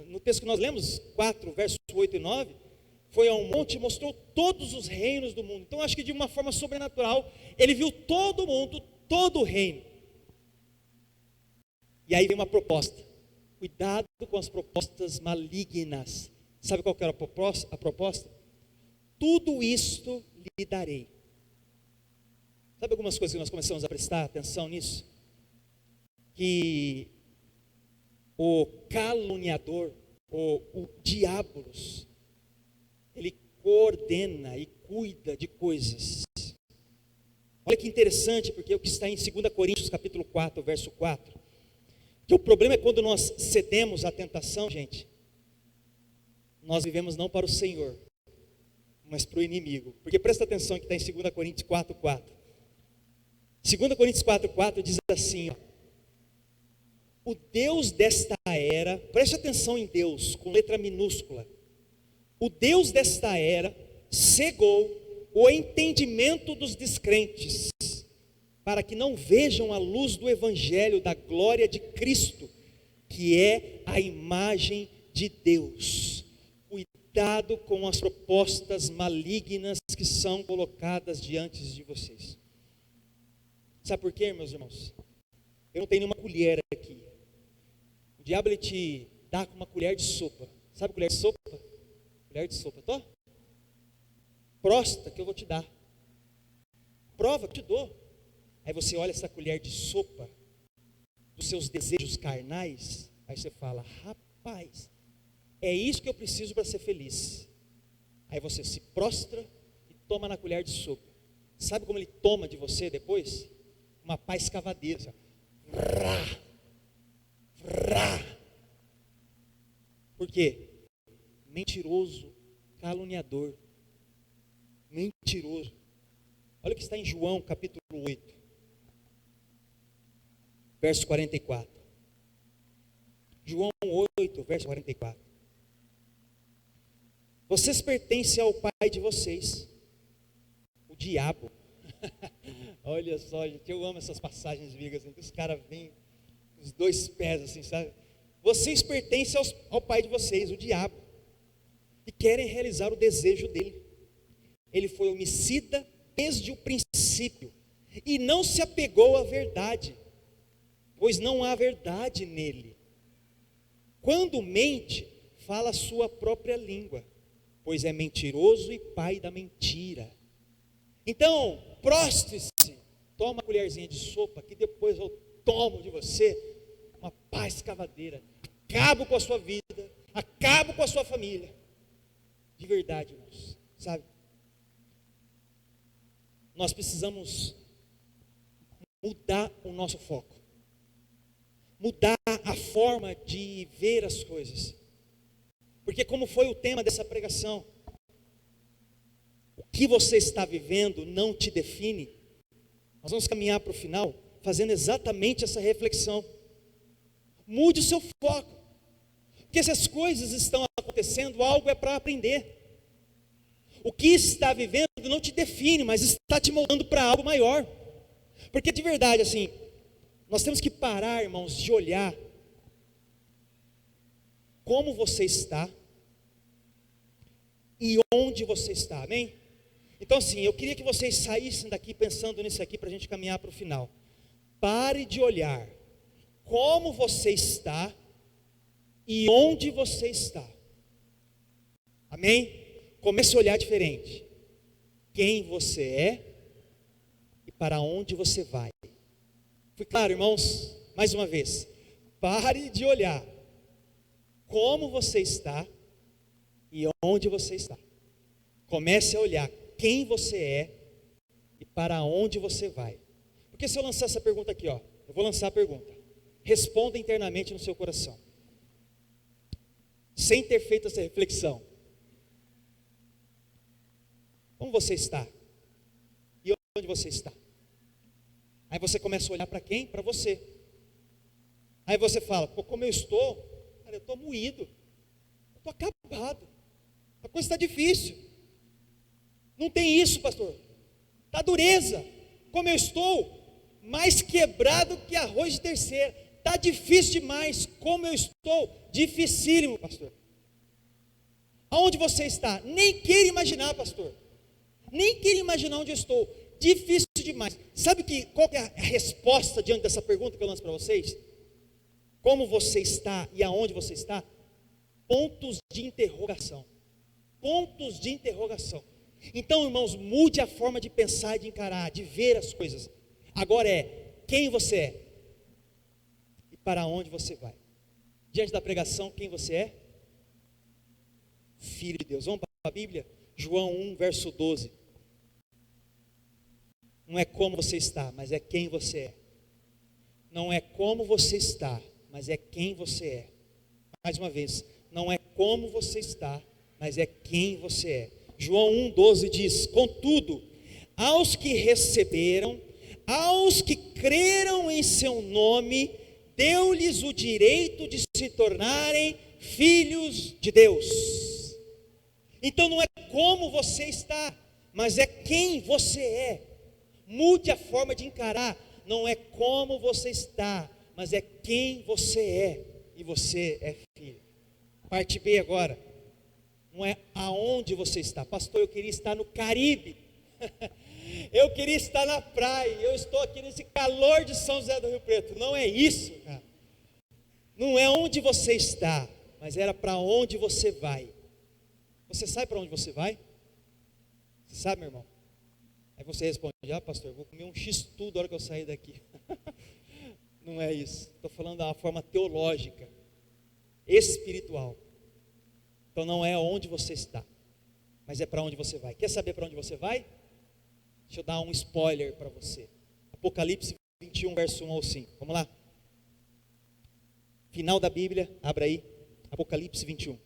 no texto que nós lemos, 4, versos 8 e 9, foi a um monte e mostrou todos os reinos do mundo. Então acho que de uma forma sobrenatural, ele viu todo mundo, todo o reino. E aí vem uma proposta, cuidado com as propostas malignas. Sabe qual que era a proposta? Tudo isto lhe darei. Sabe algumas coisas que nós começamos a prestar atenção nisso? Que o caluniador, o diabolos, ele coordena e cuida de coisas. Olha que interessante, porque o que está em 2 Coríntios capítulo 4, verso 4, que o problema é quando nós cedemos à tentação, gente, nós vivemos não para o Senhor, mas para o inimigo. Porque presta atenção que está em 2 Coríntios 4, 4. 2 Coríntios 4, 4 diz assim, o Deus desta era, preste atenção em Deus, com letra minúscula, o Deus desta era cegou o entendimento dos descrentes, para que não vejam a luz do Evangelho da glória de Cristo, que é a imagem de Deus. Cuidado com as propostas malignas que são colocadas diante de vocês. Sabe por quê, meus irmãos? Eu não tenho nenhuma colher aqui. O diabo ele te dá com uma colher de sopa. Sabe colher de sopa? Colher de sopa, tô? Prosta que eu vou te dar. Prova que eu te dou. Aí você olha essa colher de sopa dos seus desejos carnais. Aí você fala, rapaz, é isso que eu preciso para ser feliz. Aí você se prostra e toma na colher de sopa. Sabe como ele toma de você depois? Uma pá escavadeira. Vrá, vrá. Por quê? Mentiroso, caluniador, mentiroso. Olha o que está em João capítulo 8, verso 44. João 8, verso 44. Vocês pertencem ao pai de vocês, o diabo. Olha só, gente, eu amo essas passagens bíblicas, assim, que os caras vêm com os dois pés, assim, sabe? Vocês pertencem ao pai de vocês, o diabo, e querem realizar o desejo dele. Ele foi homicida desde o princípio, e não se apegou à verdade, pois não há verdade nele. Quando mente, fala a sua própria língua, pois é mentiroso e pai da mentira. Então, prostre-se, toma uma colherzinha de sopa, que depois eu tomo de você uma pá escavadeira. Acabo com a sua vida, acabo com a sua família. De verdade, irmãos, sabe? Nós precisamos mudar o nosso foco, mudar a forma de ver as coisas, porque como foi o tema dessa pregação, o que você está vivendo não te define. Nós vamos caminhar para o final fazendo exatamente essa reflexão. Mude o seu foco, porque se as coisas estão acontecendo, algo é para aprender. O que está vivendo não te define, mas está te moldando para algo maior. Porque de verdade, assim, nós temos que parar, irmãos, de olhar como você está e onde você está, amém? Então assim, eu queria que vocês saíssem daqui pensando nisso aqui para a gente caminhar para o final. Pare de olhar como você está e onde você está, amém? Comece a olhar diferente, quem você é e para onde você vai. Fui claro, irmãos? Mais uma vez, pare de olhar como você está e onde você está. Comece a olhar quem você é e para onde você vai. Porque se eu lançar essa pergunta aqui, ó, eu vou lançar a pergunta. Responda internamente no seu coração, sem ter feito essa reflexão. Como você está? E onde você está? Aí você começa a olhar para quem? Para você. Aí você fala, pô, como eu estou? Cara, eu estou moído, eu estou acabado, a coisa está difícil. Não tem isso, pastor. Está dureza. Como eu estou? Mais quebrado que arroz de terceira. Está difícil demais. Como eu estou? Dificílimo, pastor. Aonde você está? Nem queira imaginar, pastor. Nem queira imaginar onde eu estou. Difícil demais. Sabe qual que é a resposta diante dessa pergunta que eu lanço para vocês? Como você está e aonde você está? Pontos de interrogação. Pontos de interrogação. Então, irmãos, mude a forma de pensar e de encarar, de ver as coisas. Agora é quem você é e para onde você vai. Diante da pregação, quem você é? Filho de Deus. Vamos para a Bíblia? João 1, verso 12. Não é como você está, mas é quem você é. Não é como você está, mas é quem você é. Mais uma vez, não é como você está, mas é quem você é. João 1,12 diz: contudo, aos que receberam, aos que creram em seu nome, deu-lhes o direito de se tornarem filhos de Deus. Então não é como você está, mas é quem você é. Mude a forma de encarar. Não é como você está, mas é quem você é. E você é filho. Parte B agora. Não é aonde você está. Pastor, eu queria estar no Caribe. Eu queria estar na praia. Eu estou aqui nesse calor de São José do Rio Preto. Não é isso, cara. Não é onde você está, mas era para onde você vai. Você sabe para onde você vai? Você sabe, meu irmão? Aí você responde: pastor, eu vou comer um X-tudo na hora que eu sair daqui. Não é isso. Estou falando da forma teológica, espiritual. Então não é onde você está, mas é para onde você vai. Quer saber para onde você vai? Deixa eu dar um spoiler para você. Apocalipse 21, verso 1 ao 5. Vamos lá? Final da Bíblia, abra aí. Apocalipse 21.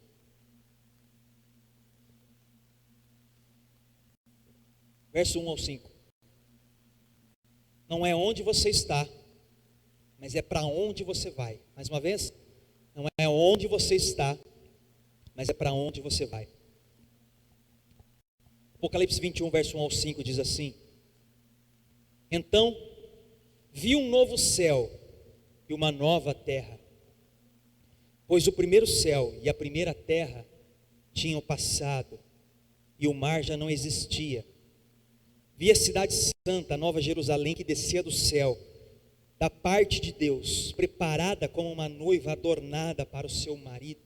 Verso 1 ao 5. Não é onde você está, mas é para onde você vai. Mais uma vez, não é onde você está, mas é para onde você vai. Apocalipse 21, verso 1 ao 5 diz assim: Então vi um novo céu e uma nova terra, pois o primeiro céu e a primeira terra tinham passado, e o mar já não existia. Vi a cidade santa, a nova Jerusalém, que descia do céu, da parte de Deus, preparada como uma noiva adornada para o seu marido.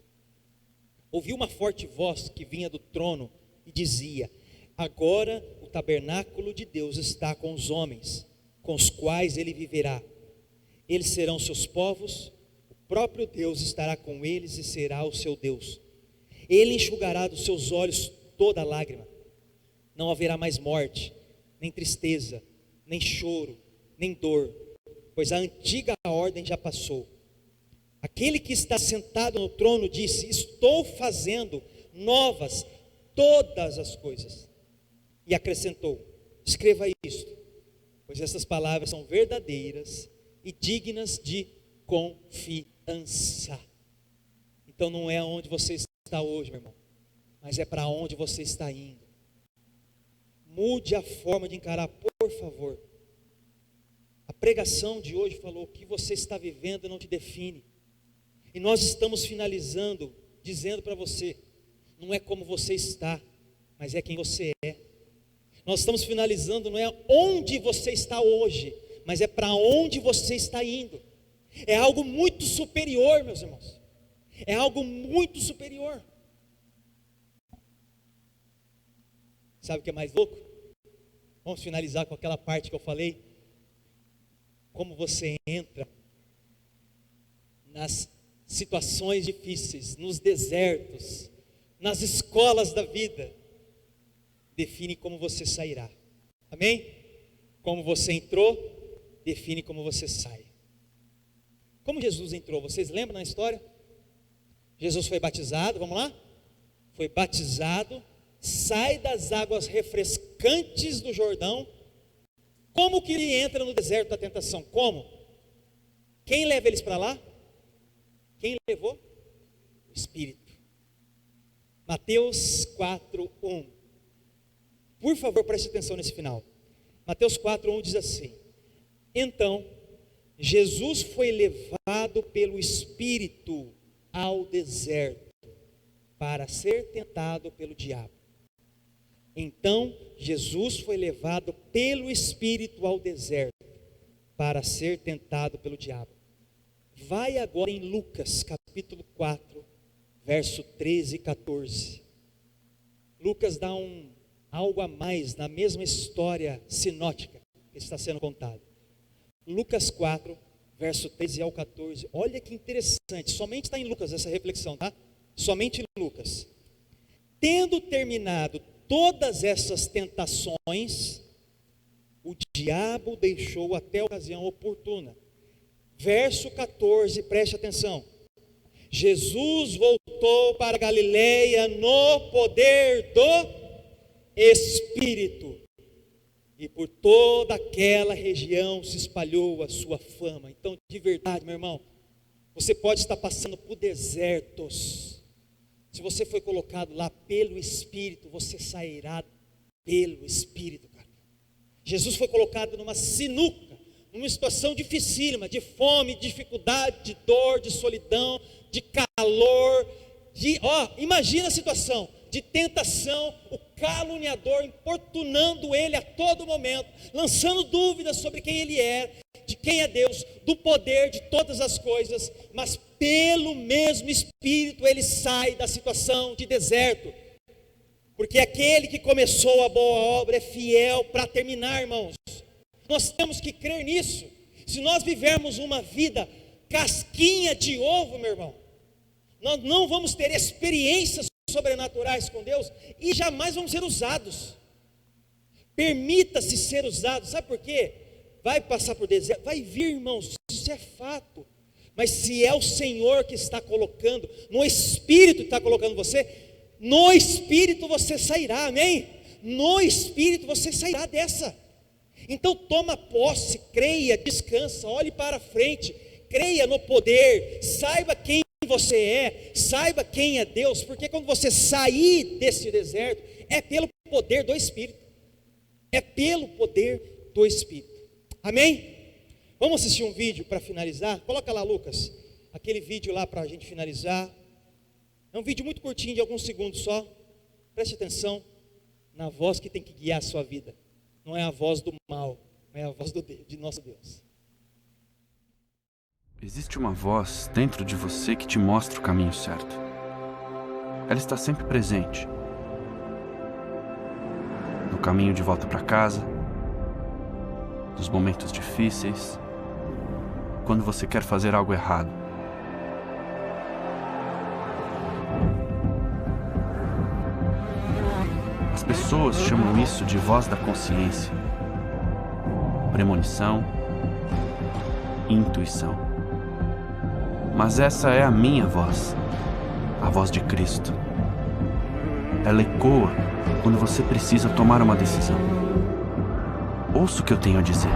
Ouvi uma forte voz que vinha do trono e dizia: Agora o tabernáculo de Deus está com os homens, com os quais ele viverá. Eles serão seus povos, o próprio Deus estará com eles e será o seu Deus. Ele enxugará dos seus olhos toda lágrima. Não haverá mais morte, nem tristeza, nem choro, nem dor, pois a antiga ordem já passou. Aquele que está sentado no trono disse: Estou fazendo novas todas as coisas. E acrescentou: Escreva isto, pois essas palavras são verdadeiras e dignas de confiança. Então não é onde você está hoje, meu irmão, mas é para onde você está indo. Mude a forma de encarar, por favor. A pregação de hoje falou: o que você está vivendo não te define. E nós estamos finalizando dizendo para você: não é como você está, mas é quem você é. Nós estamos finalizando, não é onde você está hoje, mas é para onde você está indo. É algo muito superior, meus irmãos. É algo muito superior. Sabe o que é mais louco? Vamos finalizar com aquela parte que eu falei. Como você entra nas situações difíceis, nos desertos, nas escolas da vida, define como você sairá. Amém? Como você entrou, define como você sai. Como Jesus entrou? Vocês lembram na história? Jesus foi batizado, vamos lá? Foi batizado, sai das águas refrescantes do Jordão. Como que ele entra no deserto da tentação? Como? Quem leva eles para lá? Quem levou? O Espírito. Mateus 4:1. Por favor, preste atenção nesse final. Mateus 4:1 diz assim: Então Jesus foi levado pelo Espírito ao deserto para ser tentado pelo diabo. Então Jesus foi levado pelo Espírito ao deserto para ser tentado pelo diabo. Vai agora em Lucas capítulo 4, verso 13 e 14. Lucas dá algo a mais na mesma história sinótica que está sendo contada. Lucas 4, verso 13 ao 14. Olha que interessante, somente está em Lucas essa reflexão, tá? Somente em Lucas. Tendo terminado todas essas tentações, o diabo deixou até a ocasião oportuna. Verso 14, preste atenção. Jesus voltou para Galileia no poder do Espírito, e por toda aquela região se espalhou a sua fama. Então, de verdade, meu irmão, você pode estar passando por desertos. Se você foi colocado lá pelo Espírito, você sairá pelo Espírito, cara. Jesus foi colocado numa sinuca, numa situação dificílima, de fome, de dificuldade, de dor, de solidão, de calor, imagina a situação, de tentação, o caluniador importunando ele a todo momento, lançando dúvidas sobre quem ele é, de quem é Deus, do poder de todas as coisas, mas pelo mesmo Espírito ele sai da situação de deserto, porque aquele que começou a boa obra é fiel para terminar, irmãos. Nós temos que crer nisso. Se nós vivermos uma vida casquinha de ovo, meu irmão, nós não vamos ter experiências sobrenaturais com Deus e jamais vamos ser usados. Permita-se ser usado, sabe por quê? Vai passar por deserto, vai vir, irmãos, isso é fato. Mas se é o Senhor que está colocando, no Espírito que está colocando você, no Espírito você sairá, amém? No Espírito você sairá dessa. Então toma posse, creia, descansa, olhe para frente, creia no poder, saiba quem você é, saiba quem é Deus, porque quando você sair desse deserto, é pelo poder do Espírito. É pelo poder do Espírito. Amém? Vamos assistir um vídeo para finalizar? Coloca lá, Lucas, aquele vídeo lá para a gente finalizar. É um vídeo muito curtinho, de alguns segundos só. Preste atenção na voz que tem que guiar a sua vida. Não é a voz do mal, é a voz de nosso Deus. Existe uma voz dentro de você que te mostra o caminho certo. Ela está sempre presente. No caminho de volta para casa, nos momentos difíceis, quando você quer fazer algo errado. As pessoas chamam isso de voz da consciência, premonição, intuição. Mas essa é a minha voz, a voz de Cristo. Ela ecoa quando você precisa tomar uma decisão. Ouça o que eu tenho a dizer.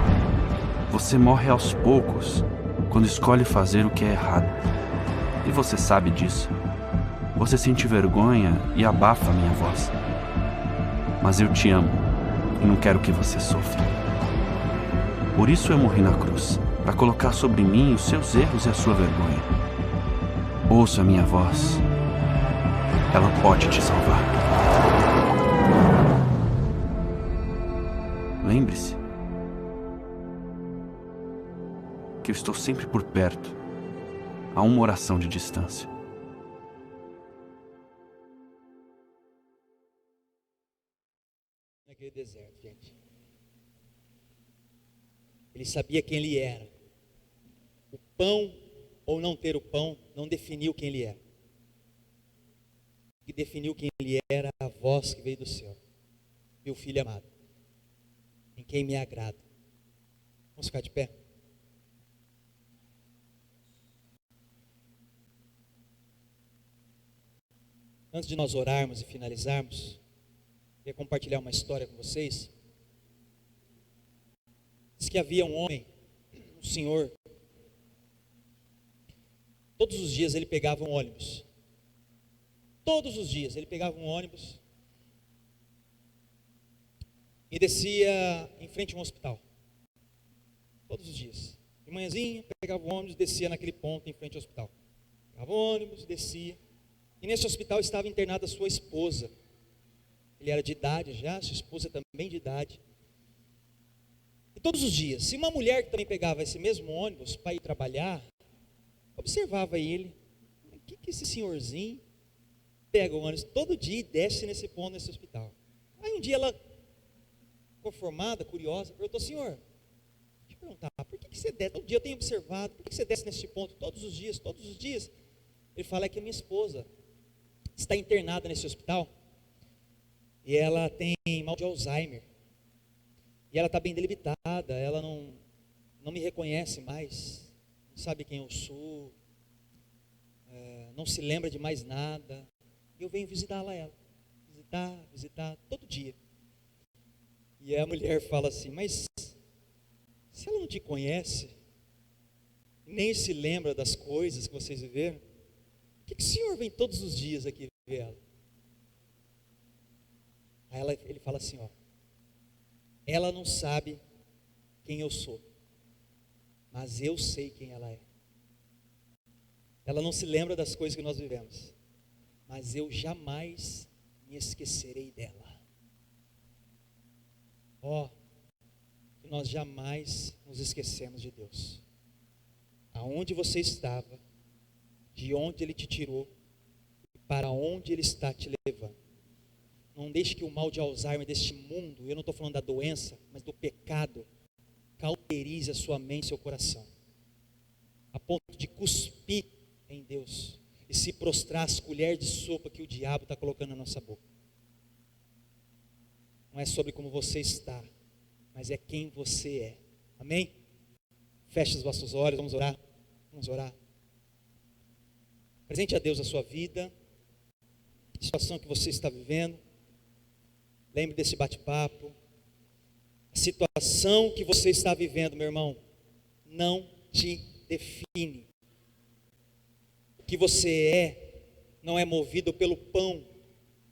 Você morre aos poucos quando escolhe fazer o que é errado. E você sabe disso. Você sente vergonha e abafa a minha voz. Mas eu te amo e não quero que você sofra. Por isso eu morri na cruz, para colocar sobre mim os seus erros e a sua vergonha. Ouça a minha voz. Ela pode te salvar. Lembre-se que eu estou sempre por perto, a uma oração de distância. Naquele deserto, gente, ele sabia quem ele era. O pão ou não ter o pão não definiu quem ele era. O que definiu quem ele era a voz que veio do céu. Meu filho amado, em quem me agrada. Vamos ficar de pé? Antes de nós orarmos e finalizarmos, queria compartilhar uma história com vocês. Diz que havia um homem, um senhor. Todos os dias ele pegava um ônibus. Todos os dias ele pegava um ônibus e descia em frente a um hospital. Todos os dias. De manhãzinha, pegava o ônibus e descia naquele ponto em frente ao hospital. Pegava o ônibus, descia. E nesse hospital estava internada sua esposa. Ele era de idade já, sua esposa também de idade. E todos os dias, se uma mulher que também pegava esse mesmo ônibus para ir trabalhar, observava ele. O que esse senhorzinho pega o ônibus todo dia e desce nesse ponto, nesse hospital? Aí um dia ela, conformada, curiosa, perguntou: senhor, deixa eu perguntar, por que você desce? Todo dia eu tenho observado, por que você desce nesse ponto todos os dias, todos os dias? Ele fala: é que a minha esposa está internada nesse hospital e ela tem mal de Alzheimer. E ela está bem debilitada, ela não me reconhece mais, não sabe quem eu sou, não se lembra de mais nada. E eu venho visitá-la, visitar todo dia. E a mulher fala assim: mas se ela não te conhece, nem se lembra das coisas que vocês viveram, por que o senhor vem todos os dias aqui ver ela? Aí ele fala assim: ó, ela não sabe quem eu sou, mas eu sei quem ela é. Ela não se lembra das coisas que nós vivemos, mas eu jamais me esquecerei dela. Ó, que nós jamais nos esquecemos de Deus. Aonde você estava, de onde Ele te tirou, e para onde Ele está te levando. Não deixe que o mal de Alzheimer deste mundo, eu não estou falando da doença, mas do pecado, cauterize a sua mente e seu coração, a ponto de cuspir em Deus e se prostrar às colheres de sopa que o diabo está colocando na nossa boca. Não é sobre como você está, mas é quem você é. Amém? Feche os vossos olhos, vamos orar. Vamos orar. Presente a Deus a sua vida, a situação que você está vivendo. Lembre desse bate-papo. A situação que você está vivendo, meu irmão, não te define. O que você é não é movido pelo pão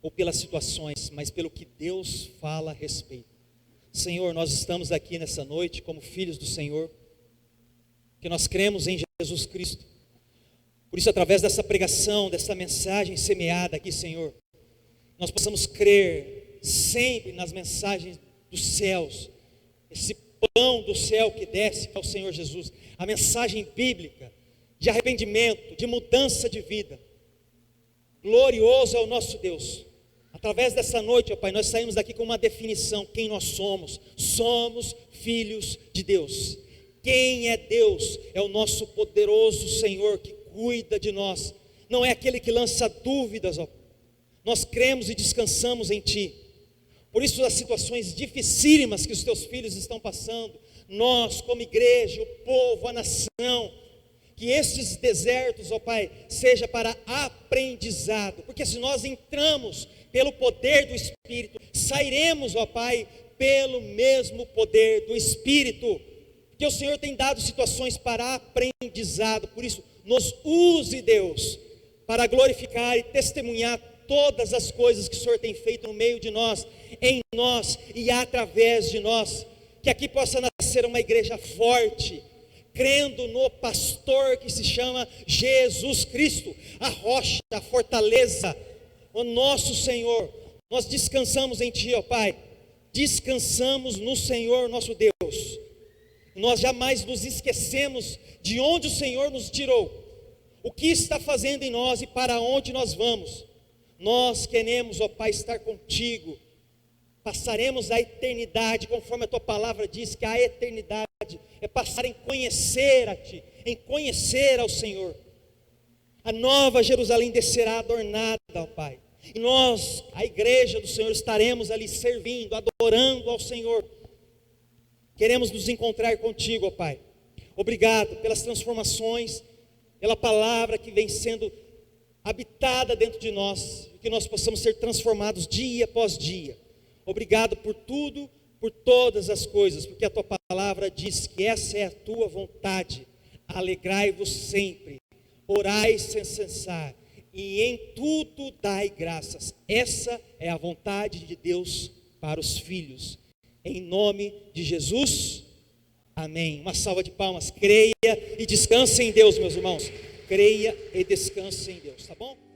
ou pelas situações, mas pelo que Deus fala a respeito. Senhor, nós estamos aqui nessa noite como filhos do Senhor, que nós cremos em Jesus Cristo. Por isso, através dessa pregação, dessa mensagem semeada aqui, Senhor, nós possamos crer sempre nas mensagens dos céus, esse pão do céu que desce ao Senhor Jesus, a mensagem bíblica de arrependimento, de mudança de vida. Glorioso é o nosso Deus. Através dessa noite, ó Pai, nós saímos daqui com uma definição: quem nós somos. Somos filhos de Deus. Quem é Deus? É o nosso poderoso Senhor que cuida de nós. Não é aquele que lança dúvidas, ó. Nós cremos e descansamos em Ti. Por isso, as situações dificílimas que os Teus filhos estão passando, nós como igreja, o povo, a nação, que estes desertos, ó Pai, seja para aprendizado, porque se nós entramos pelo poder do Espírito, sairemos, ó Pai, pelo mesmo poder do Espírito, porque o Senhor tem dado situações para aprendizado. Por isso, nos use, Deus, para glorificar e testemunhar todas as coisas que o Senhor tem feito no meio de nós, em nós e através de nós, que aqui possa nascer uma igreja forte, crendo no pastor que se chama Jesus Cristo, a rocha, a fortaleza, o nosso Senhor. Nós descansamos em Ti, ó Pai, descansamos no Senhor nosso Deus. Nós jamais nos esquecemos de onde o Senhor nos tirou, o que está fazendo em nós e para onde nós vamos. Nós queremos, ó Pai, estar contigo. Passaremos a eternidade, conforme a Tua palavra diz, que a eternidade é passar em conhecer a Ti, em conhecer ao Senhor. A nova Jerusalém descerá adornada, ó Pai, e nós, a igreja do Senhor, estaremos ali servindo, adorando ao Senhor. Queremos nos encontrar contigo, ó Pai. Obrigado pelas transformações, pela palavra que vem sendo habitada dentro de nós, que nós possamos ser transformados dia após dia. Obrigado por tudo, por todas as coisas, porque a Tua palavra diz que essa é a Tua vontade. Alegrai-vos sempre, orai sem cessar, e em tudo dai graças. Essa é a vontade de Deus para os filhos. Em nome de Jesus, amém. Uma salva de palmas. Creia e descanse em Deus, meus irmãos. Creia e descanse em Deus, tá bom?